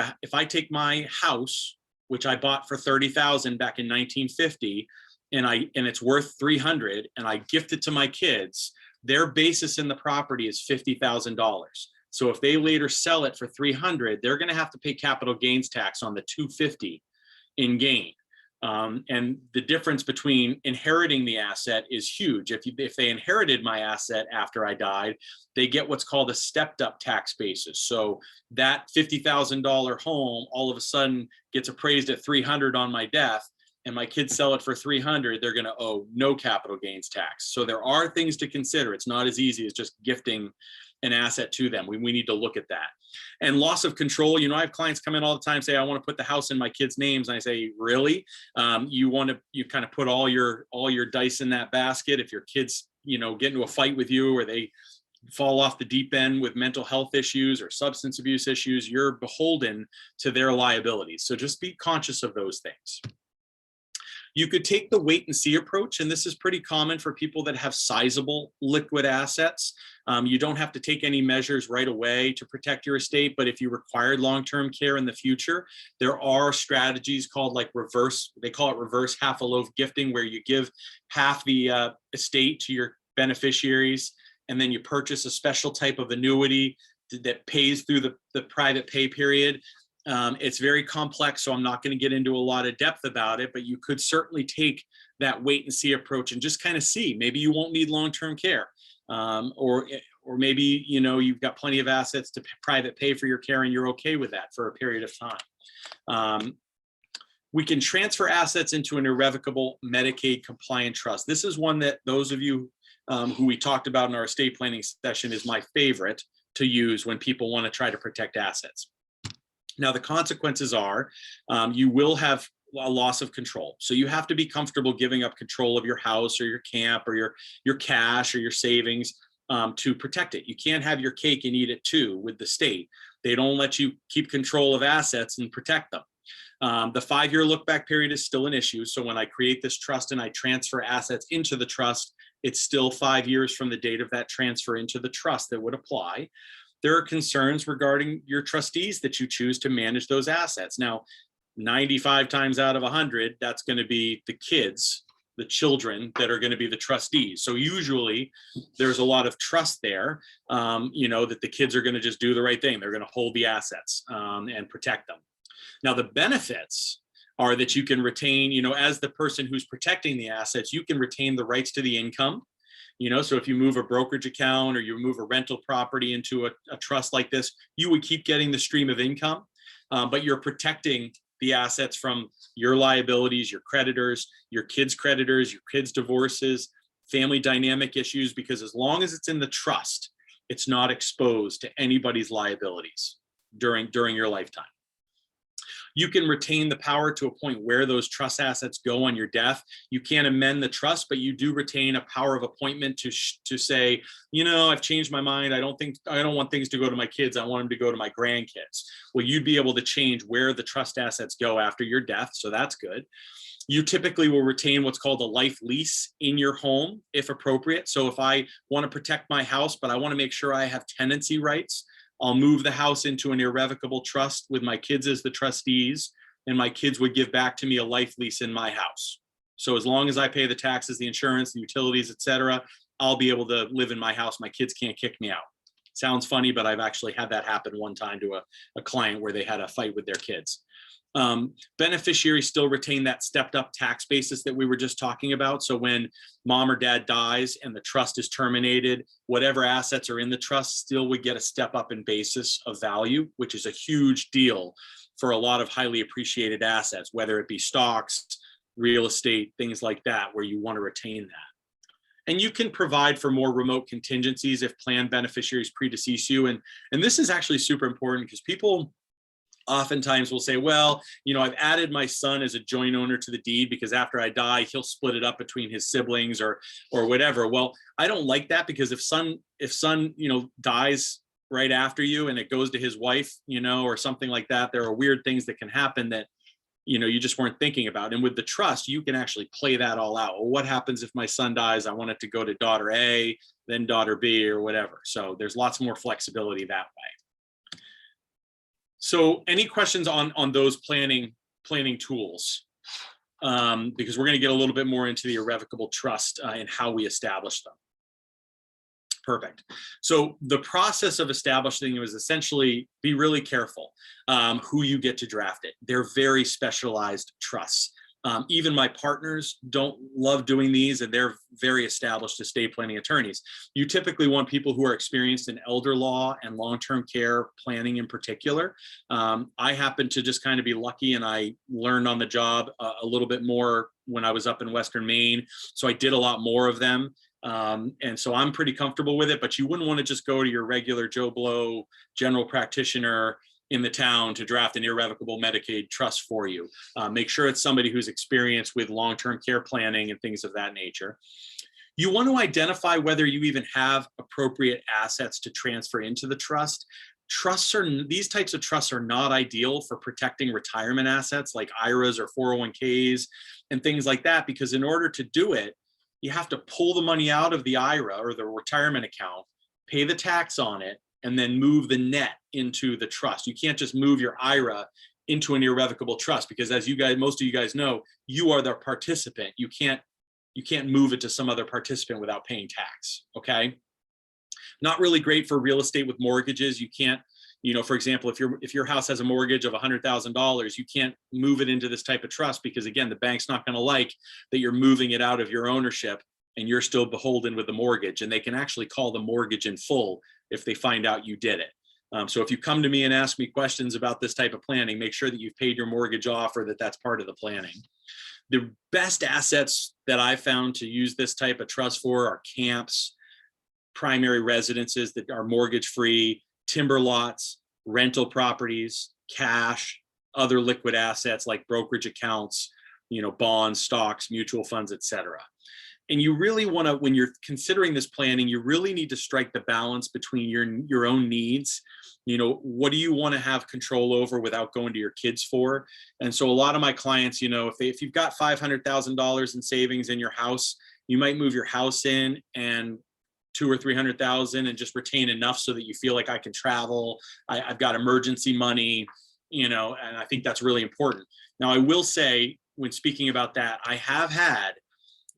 my house, which I bought for $30,000 back in 1950, and it's worth $300, and I gift it to my kids, their basis in the property is $50,000. So if they later sell it for $300, they're going to have to pay capital gains tax on the $250 in gain. And the difference between inheriting the asset is huge. If they inherited my asset after I died, they get what's called a stepped up tax basis. So that $50,000 home all of a sudden gets appraised at 300 on my death, and my kids sell it for 300, they're going to owe no capital gains tax. So there are things to consider. It's not as easy as just gifting an asset to them. We need to look at that. And loss of control, I have clients come in all the time, say, I want to put the house in my kids' names. And I say, really? You kind of put all your dice in that basket. If your kids, get into a fight with you, or they fall off the deep end with mental health issues or substance abuse issues, you're beholden to their liabilities. So just be conscious of those things. You could take the wait and see approach, and this is pretty common for people that have sizable liquid assets. You don't have to take any measures right away to protect your estate, but if you required long-term care in the future, there are strategies called they call it reverse half a loaf gifting, where you give half the estate to your beneficiaries, and then you purchase a special type of annuity that pays through the private pay period. It's very complex, so I'm not going to get into a lot of depth about it, but you could certainly take that wait and see approach and just kind of see. Maybe you won't need long-term care, or maybe you've got plenty of assets to private pay for your care, and you're okay with that for a period of time. We can transfer assets into an irrevocable Medicaid compliant trust. This is one that those of you who we talked about in our estate planning session is my favorite to use when people want to try to protect assets. Now, the consequences are you will have a loss of control. So you have to be comfortable giving up control of your house or your camp or your cash or your savings to protect it. You can't have your cake and eat it too with the state. They don't let you keep control of assets and protect them. The 5-year look back period is still an issue. So when I create this trust and I transfer assets into the trust, it's still 5 years from the date of that transfer into the trust that would apply. There are concerns regarding your trustees that you choose to manage those assets. Now, 95 times out of 100, that's going to be the kids, the children that are going to be the trustees. So usually there's a lot of trust there, that the kids are going to just do the right thing. They're going to hold the assets and protect them. Now, the benefits are that you can retain, as the person who's protecting the assets, you can retain the rights to the income. So if you move a brokerage account or you move a rental property into a trust like this, you would keep getting the stream of income, but you're protecting the assets from your liabilities, your creditors, your kids' divorces, family dynamic issues, because as long as it's in the trust, it's not exposed to anybody's liabilities during your lifetime. You can retain the power to appoint where those trust assets go on your death. You can't amend the trust, but you do retain a power of appointment to say, I've changed my mind. I don't want things to go to my kids. I want them to go to my grandkids. Well, you'd be able to change where the trust assets go after your death. So that's good. You typically will retain what's called a life lease in your home, if appropriate. So if I want to protect my house, but I want to make sure I have tenancy rights, I'll move the house into an irrevocable trust with my kids as the trustees, and my kids would give back to me a life lease in my house. So as long as I pay the taxes, the insurance, the utilities, etc., I'll be able to live in my house. My kids can't kick me out. Sounds funny, but I've actually had that happen one time to a client where they had a fight with their kids. Beneficiaries still retain that stepped up tax basis that we were just talking about. So when mom or dad dies and the trust is terminated, whatever assets are in the trust still would get a step up in basis of value, which is a huge deal for a lot of highly appreciated assets, whether it be stocks, real estate, things like that, where you want to retain that. And you can provide for more remote contingencies if planned beneficiaries predecease you. And this is actually super important because people oftentimes will say, well, I've added my son as a joint owner to the deed because after I die, he'll split it up between his siblings or whatever. Well, I don't like that, because if son, dies right after you and it goes to his wife, or something like that, there are weird things that can happen that, you just weren't thinking about. And with the trust, you can actually play that all out. Well, what happens if my son dies? I want it to go to daughter A, then daughter B, or whatever. So there's lots more flexibility that way. So any questions on those planning tools? Because we're going to get a little bit more into the irrevocable trust and how we establish them. Perfect. So the process of establishing them is essentially be really careful who you get to draft it. They're very specialized trusts. Even my partners don't love doing these, and they're very established estate planning attorneys. You typically want people who are experienced in elder law and long-term care planning in particular. I happen to just kind of be lucky, and I learned on the job a little bit more when I was up in Western Maine. So I did a lot more of them. And so I'm pretty comfortable with it, but you wouldn't want to just go to your regular Joe Blow general practitioner in the town to draft an irrevocable Medicaid trust for you. Make sure it's somebody who's experienced with long-term care planning and things of that nature. You want to identify whether you even have appropriate assets to transfer into the trust. These types of trusts are not ideal for protecting retirement assets like IRAs or 401ks and things like that, because in order to do it, you have to pull the money out of the IRA or the retirement account, pay the tax on it, and then move the net into the trust. You can't just move your IRA into an irrevocable trust, because as most of you guys know, you are the participant. You can't move it to some other participant without paying tax, okay? Not really great for real estate with mortgages. You can't, for example, if your house has a mortgage of $100,000, you can't move it into this type of trust, because again, the bank's not gonna like that you're moving it out of your ownership and you're still beholden with the mortgage, and they can actually call the mortgage in full if they find out you did it. So if you come to me and ask me questions about this type of planning, make sure that you've paid your mortgage off or that that's part of the planning. The best assets that I've found to use this type of trust for are camps, primary residences that are mortgage-free, timber lots, rental properties, cash, other liquid assets like brokerage accounts, bonds, stocks, mutual funds, etc. And you really want to, when you're considering this planning, you really need to strike the balance between your own needs. What do you want to have control over without going to your kids for? And so a lot of my clients, if you've got $500,000 in savings in your house, you might move your house in and $200,000 or $300,000 and just retain enough so that you feel like I can travel. I've got emergency money, and I think that's really important. Now, I will say, when speaking about that, I have had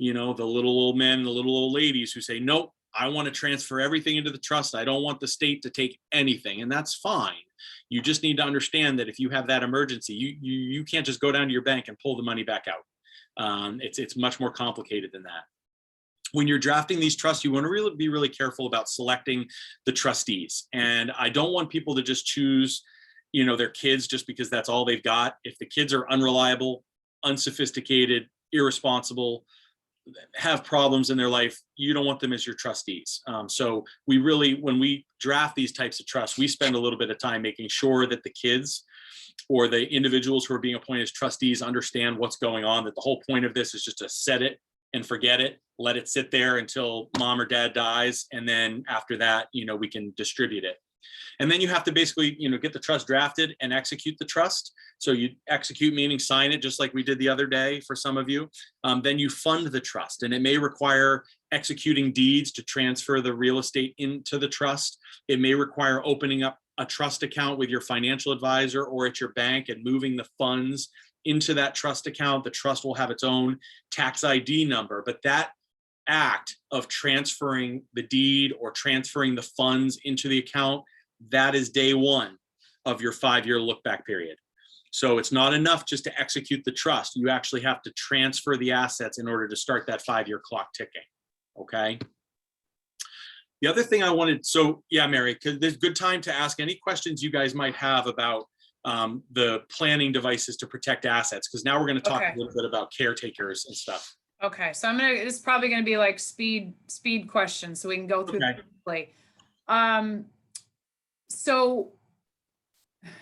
the little old men, the little old ladies who say, nope, I want to transfer everything into the trust. I don't want the state to take anything. And that's fine. You just need to understand that if you have that emergency, you can't just go down to your bank and pull the money back out. It's much more complicated than that. When you're drafting these trusts, you want to be really careful about selecting the trustees. And I don't want people to just choose, their kids just because that's all they've got. If the kids are unreliable, unsophisticated, irresponsible, have problems in their life, you don't want them as your trustees. So when we draft these types of trusts, we spend a little bit of time making sure that the kids or the individuals who are being appointed as trustees understand what's going on, that the whole point of this is just to set it and forget it, let it sit there until mom or dad dies. And then after that, we can distribute it. And then you have to basically, get the trust drafted and execute the trust. So you execute, meaning sign it, just like we did the other day for some of you. Then you fund the trust, and it may require executing deeds to transfer the real estate into the trust. It may require opening up a trust account with your financial advisor or at your bank and moving the funds into that trust account. The trust will have its own tax ID number, but that act of transferring the deed or transferring the funds into the account, that is day one of your 5-year look back period. So it's not enough just to execute the trust. You actually have to transfer the assets in order to start that 5-year clock ticking. Okay. The other thing I wanted, so yeah, Mary, because there's good time to ask any questions you guys might have about the planning devices to protect assets, because now we're going to talk a little bit about caretakers and stuff. Okay, so this is probably going to be like speed questions, so we can go through them quickly. So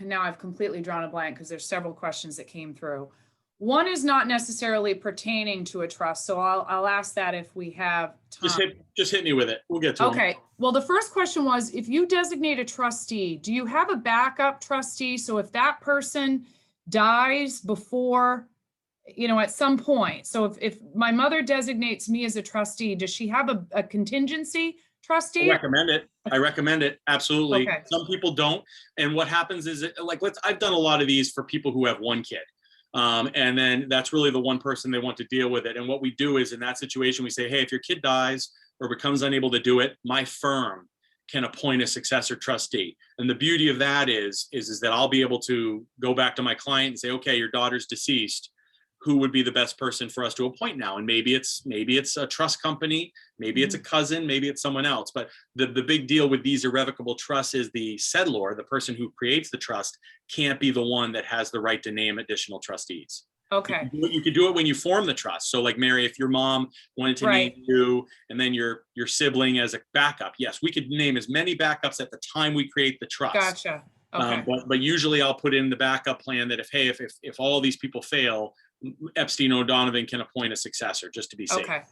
now I've completely drawn a blank because there's several questions that came through. One is not necessarily pertaining to a trust, so I'll ask that if we have time. Just hit me with it. We'll get to Okay. them. Well, the first question was, if you designate a trustee, do you have a backup trustee? So if that person dies before, at some point, so if my mother designates me as a trustee, does she have a contingency trustee? I recommend it. Absolutely. Okay. Some people don't. And what happens is, I've done a lot of these for people who have one kid. And then that's really the one person they want to deal with it. And what we do is, in that situation, we say, hey, if your kid dies or becomes unable to do it, my firm can appoint a successor trustee. And the beauty of that is that I'll be able to go back to my client and say, okay, your daughter's deceased. who would be the best person for us to appoint now. And maybe it's a trust company, maybe it's a cousin, maybe it's someone else. But the big deal with these irrevocable trusts is the settlor, the person who creates the trust, can't be the one that has the right to name additional trustees. Okay, You could do it when you form the trust. So like Mary, if your mom wanted to Right. name you and then your sibling as a backup, yes, we could name as many backups at the time we create the trust. gotcha. Okay, But usually I'll put in the backup plan that if all these people fail, Epstein O'Donovan can appoint a successor just to be safe. okay.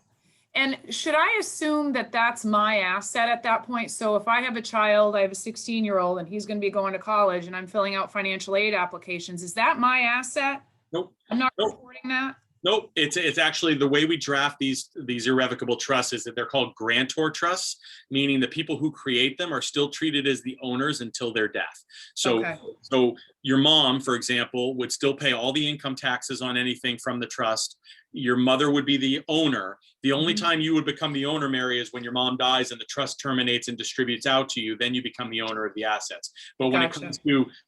And should I assume that that's my asset at that point? So if I have a child, I have a 16-year-old and he's going to be going to college and I'm filling out financial aid applications, is that my asset? Nope. I'm not Nope. reporting that? Nope, it's actually the way we draft these irrevocable trusts is that they're called grantor trusts, meaning the people who create them are still treated as the owners until their death. So, Okay. so your mom, for example, would still pay all the income taxes on anything from the trust. Your mother would be the owner. The only Mhm. time you would become the owner, Mary, is when your mom dies and the trust terminates and distributes out to you. Then you become the owner of the assets. But when Gotcha.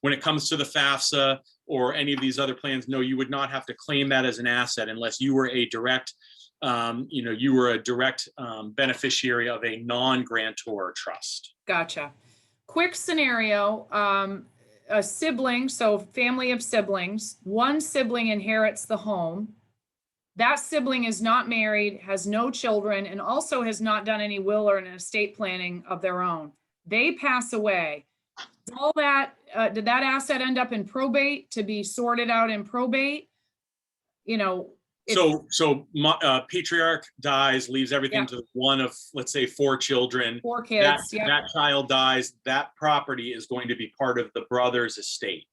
it comes to the FAFSA or any of these other plans, no, you would not have to claim that as an asset unless you were a direct, beneficiary of a non-grantor trust. Gotcha. Quick scenario, a sibling, so family of siblings, one sibling inherits the home. That sibling is not married, has no children, and also has not done any will or an estate planning of their own. They pass away. All that, did that asset end up in probate to be sorted out in probate? You know, if- Patriarch dies, leaves everything Yeah. to one of, let's say, 4 children. 4 That, kids, yeah, that child dies, that property is going to be part of the brother's estate.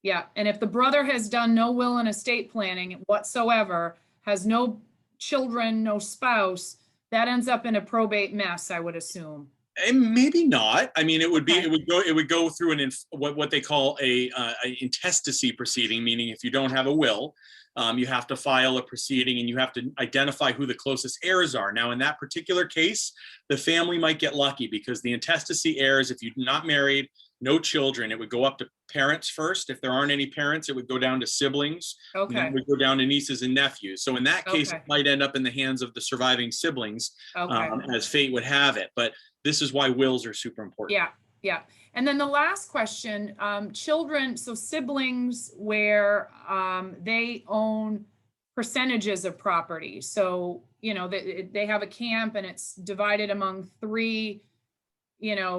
yeah. And if the brother has done no will and estate planning whatsoever, has no children, no spouse, that ends up in a probate mess, I would assume. And maybe not. I mean, Okay. it would go through what they call a intestacy proceeding, meaning if you don't have a will, you have to file a proceeding and you have to identify who the closest heirs are. Now, in that particular case, the family might get lucky because the intestacy heirs, if you're not married, no children, it would go up to parents first. If there aren't any parents, it would go down to siblings. And then Okay, it would go down to nieces and nephews. So in that case, Okay. it might end up in the hands of the surviving siblings, okay. as fate would have it. But this is why wills are super important. Yeah, yeah. And then the last question, children, so siblings where they own percentages of property. So, they have a camp and it's divided among 3,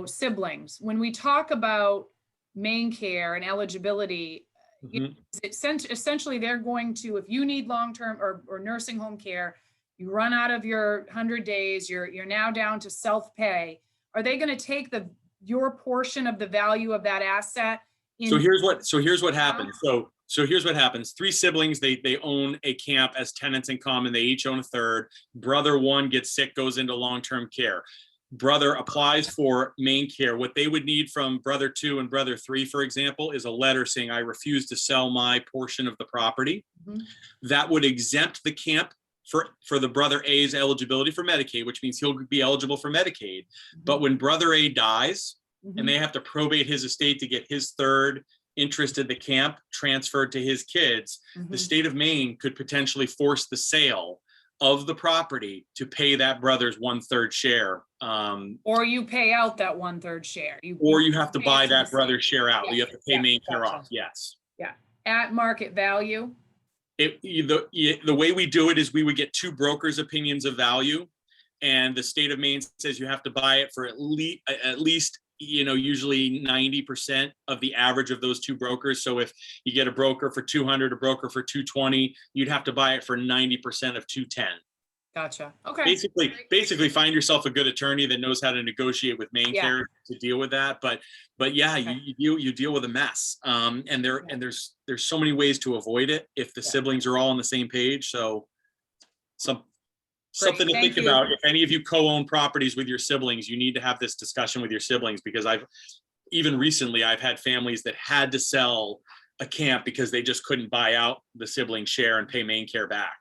siblings. When we talk about main care and eligibility, Mhm. essentially they're going to, if you need long-term or nursing home care, you run out of your 100 days, you're now down to self-pay. Are they going to take your portion of the value of that asset? So here's what happens. So here's what happens. 3 siblings, they own a camp as tenants in common. They each own a third. Brother 1 gets sick, goes into long-term care. Brother applies for main care. What they would need from brother 2 and brother 3, for example, is a letter saying, I refuse to sell my portion of the property. Mhm. That would exempt the camp for the brother A's eligibility for Medicaid, which means he'll be eligible for Medicaid. But when brother A dies, and they have to probate his estate to get his third interest in the camp transferred to his kids, the state of Maine could potentially force the sale of the property to pay that brother's 1/3 share. Or you pay out that 1/3 share. Or you have to pay buy it to the that brother's share out. Yeah, You have to pay yeah, main care gotcha. off. Yes. At market value. The way we do it is we would get 2 brokers' opinions of value, and the state of Maine says you have to buy it for at least usually 90% of the average of those 2 brokers. So if you get a broker for 200, a broker for 220, you'd have to buy it for 90% of 210. Gotcha. Okay. Basically find yourself a good attorney that knows how to negotiate with main Yeah. care to deal with that. But yeah, Okay. you deal with a mess. And there's so many ways to avoid it if the siblings are all on the same page. So something to Thank think you. about. If any of you co-own properties with your siblings, you need to have this discussion with your siblings, because even recently I've had families that had to sell a camp because they just couldn't buy out the sibling share and pay main care back.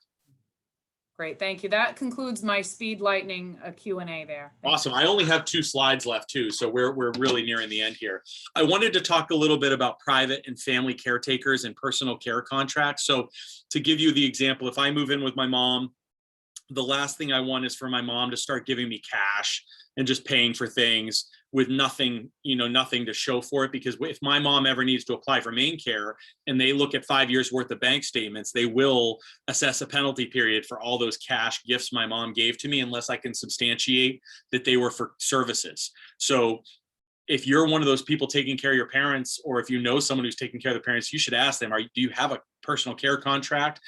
Great, thank you. That concludes my speed lightning Q&A there. Thank Awesome. I only have 2 slides left too, so we're really nearing the end here. I wanted to talk a little bit about private and family caretakers and personal care contracts. So to give you the example, if I move in with my mom, the last thing I want is for my mom to start giving me cash and just paying for things with nothing, nothing to show for it. Because if my mom ever needs to apply for MaineCare and they look at 5 years worth of bank statements, they will assess a penalty period for all those cash gifts my mom gave to me, unless I can substantiate that they were for services. So if you're one of those people taking care of your parents, or if you know someone who's taking care of their parents, you should ask them, do you have a personal care contract?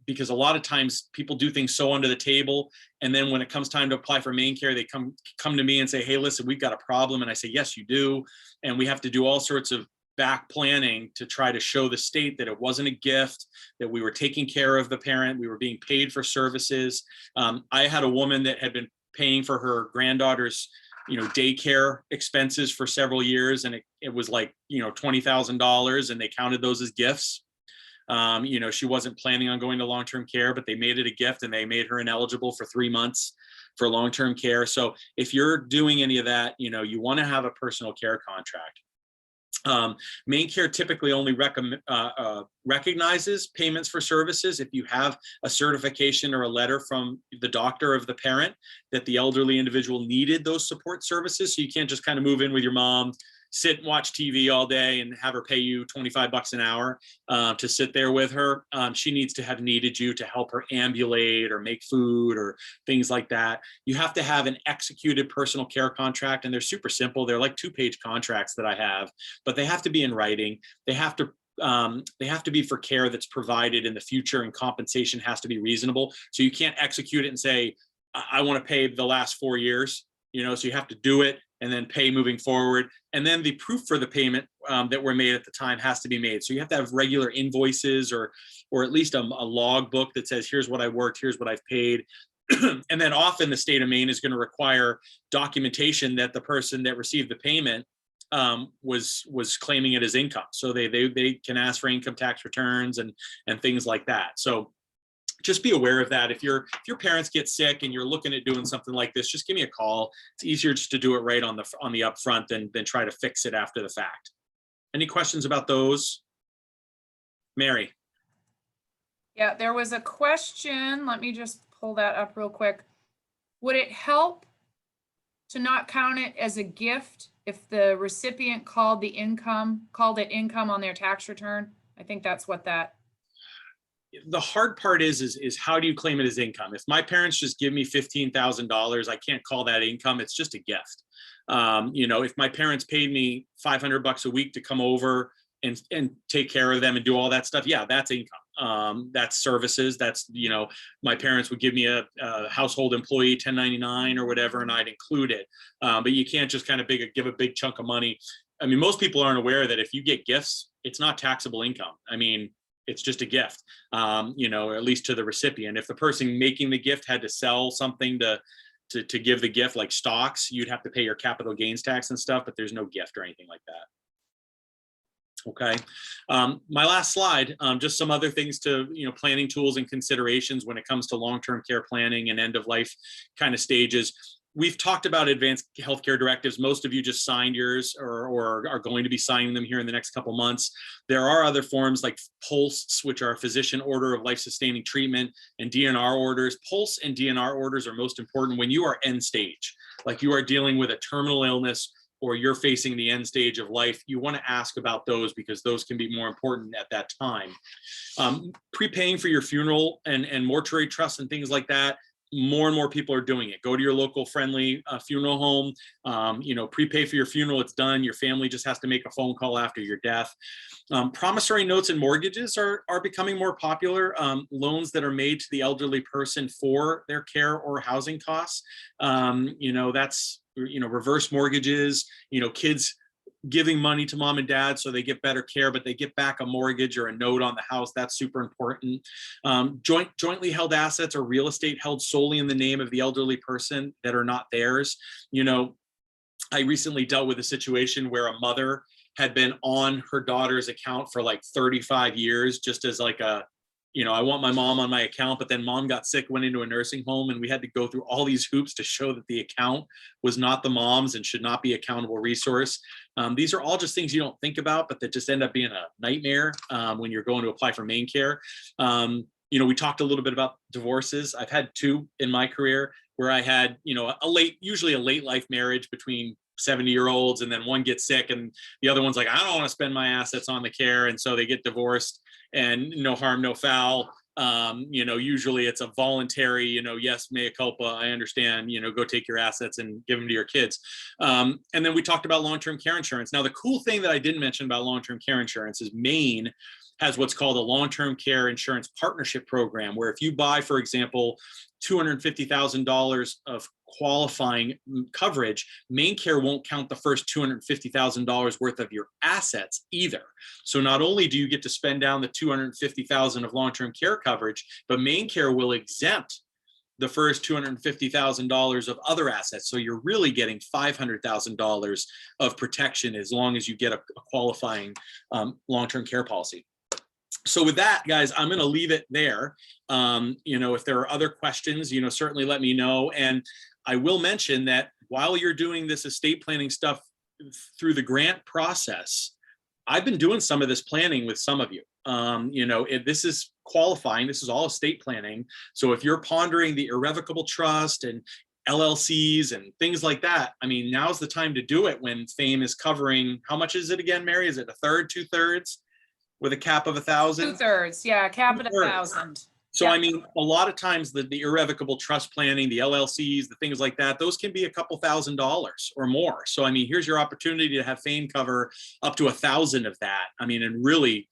Because a lot of times people do things so under the table. And then when it comes time to apply for MaineCare, they come to me and say, hey, listen, we've got a problem. And I say, yes, you do. And we have to do all sorts of back planning to try to show the state that it wasn't a gift, that we were taking care of the parent, we were being paid for services. I had a woman that had been paying for her granddaughter's daycare expenses for several years, and it was like $20,000, and they counted those as gifts. She wasn't planning on going to long-term care, but they made it a gift, and they made her ineligible for 3 months for long-term care. So if you're doing any of that, you want to have a personal care contract. MaineCare typically only recognizes payments for services if you have a certification or a letter from the doctor of the parent that the elderly individual needed those support services. So you can't just kind of move in with your mom, sit and watch TV all day and have her pay you $25 an hour to sit there with her. She needs to have needed you to help her ambulate or make food or things like that. You have to have an executed personal care contract, and they're super simple. They're like 2-page contracts that I have, but they have to be in writing. They have to be for care that's provided in the future, and compensation has to be reasonable. So you can't execute it and say, I want to pay the last 4 years, so you have to do it and then pay moving forward. And then the proof for the payment that were made at the time has to be made. So you have to have regular invoices or at least a log book that says, here's what I worked, here's what I've paid. And then often the state of Maine is going to require documentation that the person that received the payment was claiming it as income. So they can ask for income tax returns and things like that. So just be aware of that. If your parents get sick and you're looking at doing something like this, just give me a call. It's easier just to do it right on the upfront than try to fix it after the fact. Any questions about those? Mary? Yeah, there was a question. Let me just pull that up real quick. Would it help to not count it as a gift if the recipient called it income on their tax return? I think that's what that. The hard part is how do you claim it as income? If my parents just give me $15,000, I can't call that income. It's just a gift. If my parents paid me $500 a week to come over and take care of them and do all that stuff, yeah, that's income. That's services. That's, my parents would give me a household employee 1099 or whatever, and I'd include it. But you can't just kind of give a big chunk of money. I mean, most people aren't aware that if you get gifts, it's not taxable income. I mean, it's just a gift, at least to the recipient. If the person making the gift had to sell something to give the gift, like stocks, you'd have to pay your capital gains tax and stuff, but there's no gift or anything like that. Okay. My last slide, just some other things to, planning tools and considerations when it comes to long-term care planning and end of life kind of stages. We've talked about advanced healthcare directives. Most of you just signed yours or are going to be signing them here in the next couple months. There are other forms like POLSTs, which are physician order of life-sustaining treatment, and DNR orders. POLST and DNR orders are most important when you are end stage, like you are dealing with a terminal illness or you're facing the end stage of life. You want to ask about those because those can be more important at that time. Prepaying for your funeral and mortuary trusts and things like that. More and more people are doing it. Go to your local friendly funeral home, prepay for your funeral. It's done. Your family just has to make a phone call after your death. Promissory notes and mortgages are becoming more popular. Loans that are made to the elderly person for their care or housing costs. That's, reverse mortgages, kids giving money to mom and dad so they get better care, but they get back a mortgage or a note on the house. That's super important. Jointly held assets or real estate held solely in the name of the elderly person that are not theirs. I recently dealt with a situation where a mother had been on her daughter's account for like 35 years, just as like a I want my mom on my account, but then mom got sick, went into a nursing home, and we had to go through all these hoops to show that the account was not the mom's and should not be accountable resource. These are all just things you don't think about, but that just end up being a nightmare when you're going to apply for MaineCare. We talked a little bit about divorces. I've had 2 in my career where I had, usually a late life marriage between 70-year-olds, and then one gets sick and the other one's like, I don't want to spend my assets on the care. And so they get divorced, and no harm, no foul. Usually it's a voluntary, yes, mea culpa, I understand, go take your assets and give them to your kids. And then we talked about long-term care insurance. Now, the cool thing that I didn't mention about long-term care insurance is Maine has what's called a long-term care insurance partnership program, where if you buy, for example, $250,000 of qualifying coverage, MaineCare won't count the first $250,000 worth of your assets either. So not only do you get to spend down the $250,000 of long-term care coverage, but MaineCare will exempt the first $250,000 of other assets. So you're really getting $500,000 of protection as long as you get a qualifying long-term care policy. So with that, guys, I'm going to leave it there. If there are other questions, certainly let me know. And I will mention that while you're doing this estate planning stuff through the grant process, I've been doing some of this planning with some of you. This is qualifying. This is all estate planning. So if you're pondering the irrevocable trust and LLCs and things like that, now's the time to do it when FAME is covering, how much is it again, Mary? Is it 1/3, 2/3? With a cap of 1,000? 2/3, yeah, cap at 1,000. So, Yeah. A lot of times the irrevocable trust planning, the LLCs, the things like that, those can be a couple $1,000s or more. So, here's your opportunity to have FAME cover up to 1,000 of that. And really,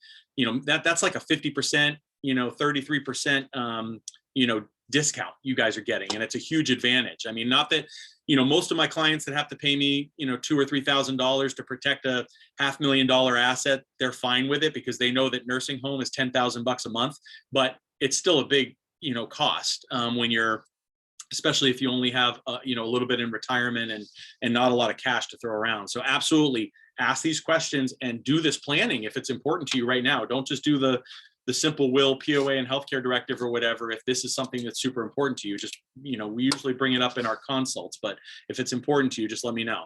that's like a 50%, 33%, discount you guys are getting. And it's a huge advantage. Not that, most of my clients that have to pay me, $2,000 or $3,000 to protect a $500,000 asset, they're fine with it because they know that nursing home is $10,000 a month, but it's still a big, cost when you're, especially if you only have, a little bit in retirement and not a lot of cash to throw around. So absolutely ask these questions and do this planning if it's important to you right now. Don't just do the simple will, POA, and healthcare directive or whatever. If this is something that's super important to you, just, we usually bring it up in our consults, but if it's important to you, just let me know.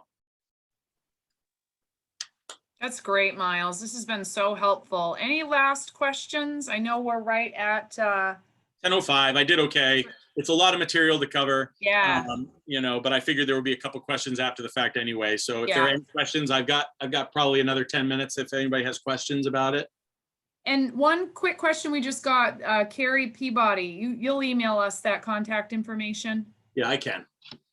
That's great, Miles. This has been so helpful. Any last questions? I know we're right at 10:05. I did okay. It's a lot of material to cover. Yeah. But I figured there would be a couple questions after the fact anyway. So if there are any questions, I've got probably another 10 minutes if anybody has questions about it. And one quick question we just got, Carrie Peabody, you'll email us that contact information? Yeah, I can.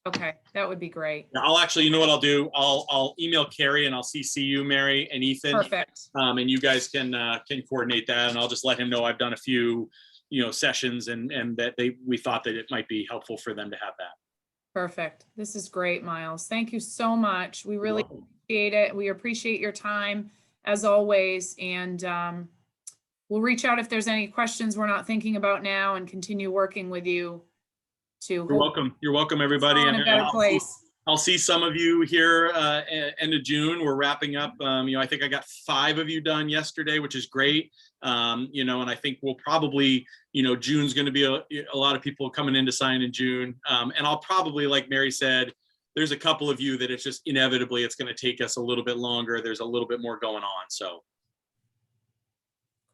Okay, that would be great. I'll actually, you know what I'll do? I'll email Carrie and I'll CC you, Mary and Ethan. Perfect. And you guys can coordinate that, and I'll just let him know I've done a few, sessions and that we thought that it might be helpful for them to have that. Perfect. This is great, Miles. Thank you so much. We really appreciate it. We appreciate your time as always. And we'll reach out if there's any questions we're not thinking about now and continue working with you to. You're welcome. You're welcome, everybody. In a better place. I'll see some of you here end of June. We're wrapping up. I think I got 5 of you done yesterday, which is great. And I think we'll probably, June's going to be a lot of people coming in to sign in June. And I'll probably, like Mary said, there's a couple of you that it's just inevitably it's going to take us a little bit longer. There's a little bit more going on. So.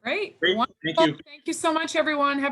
Great. Great. Wonderful. Thank you. Thank you so much, everyone. Have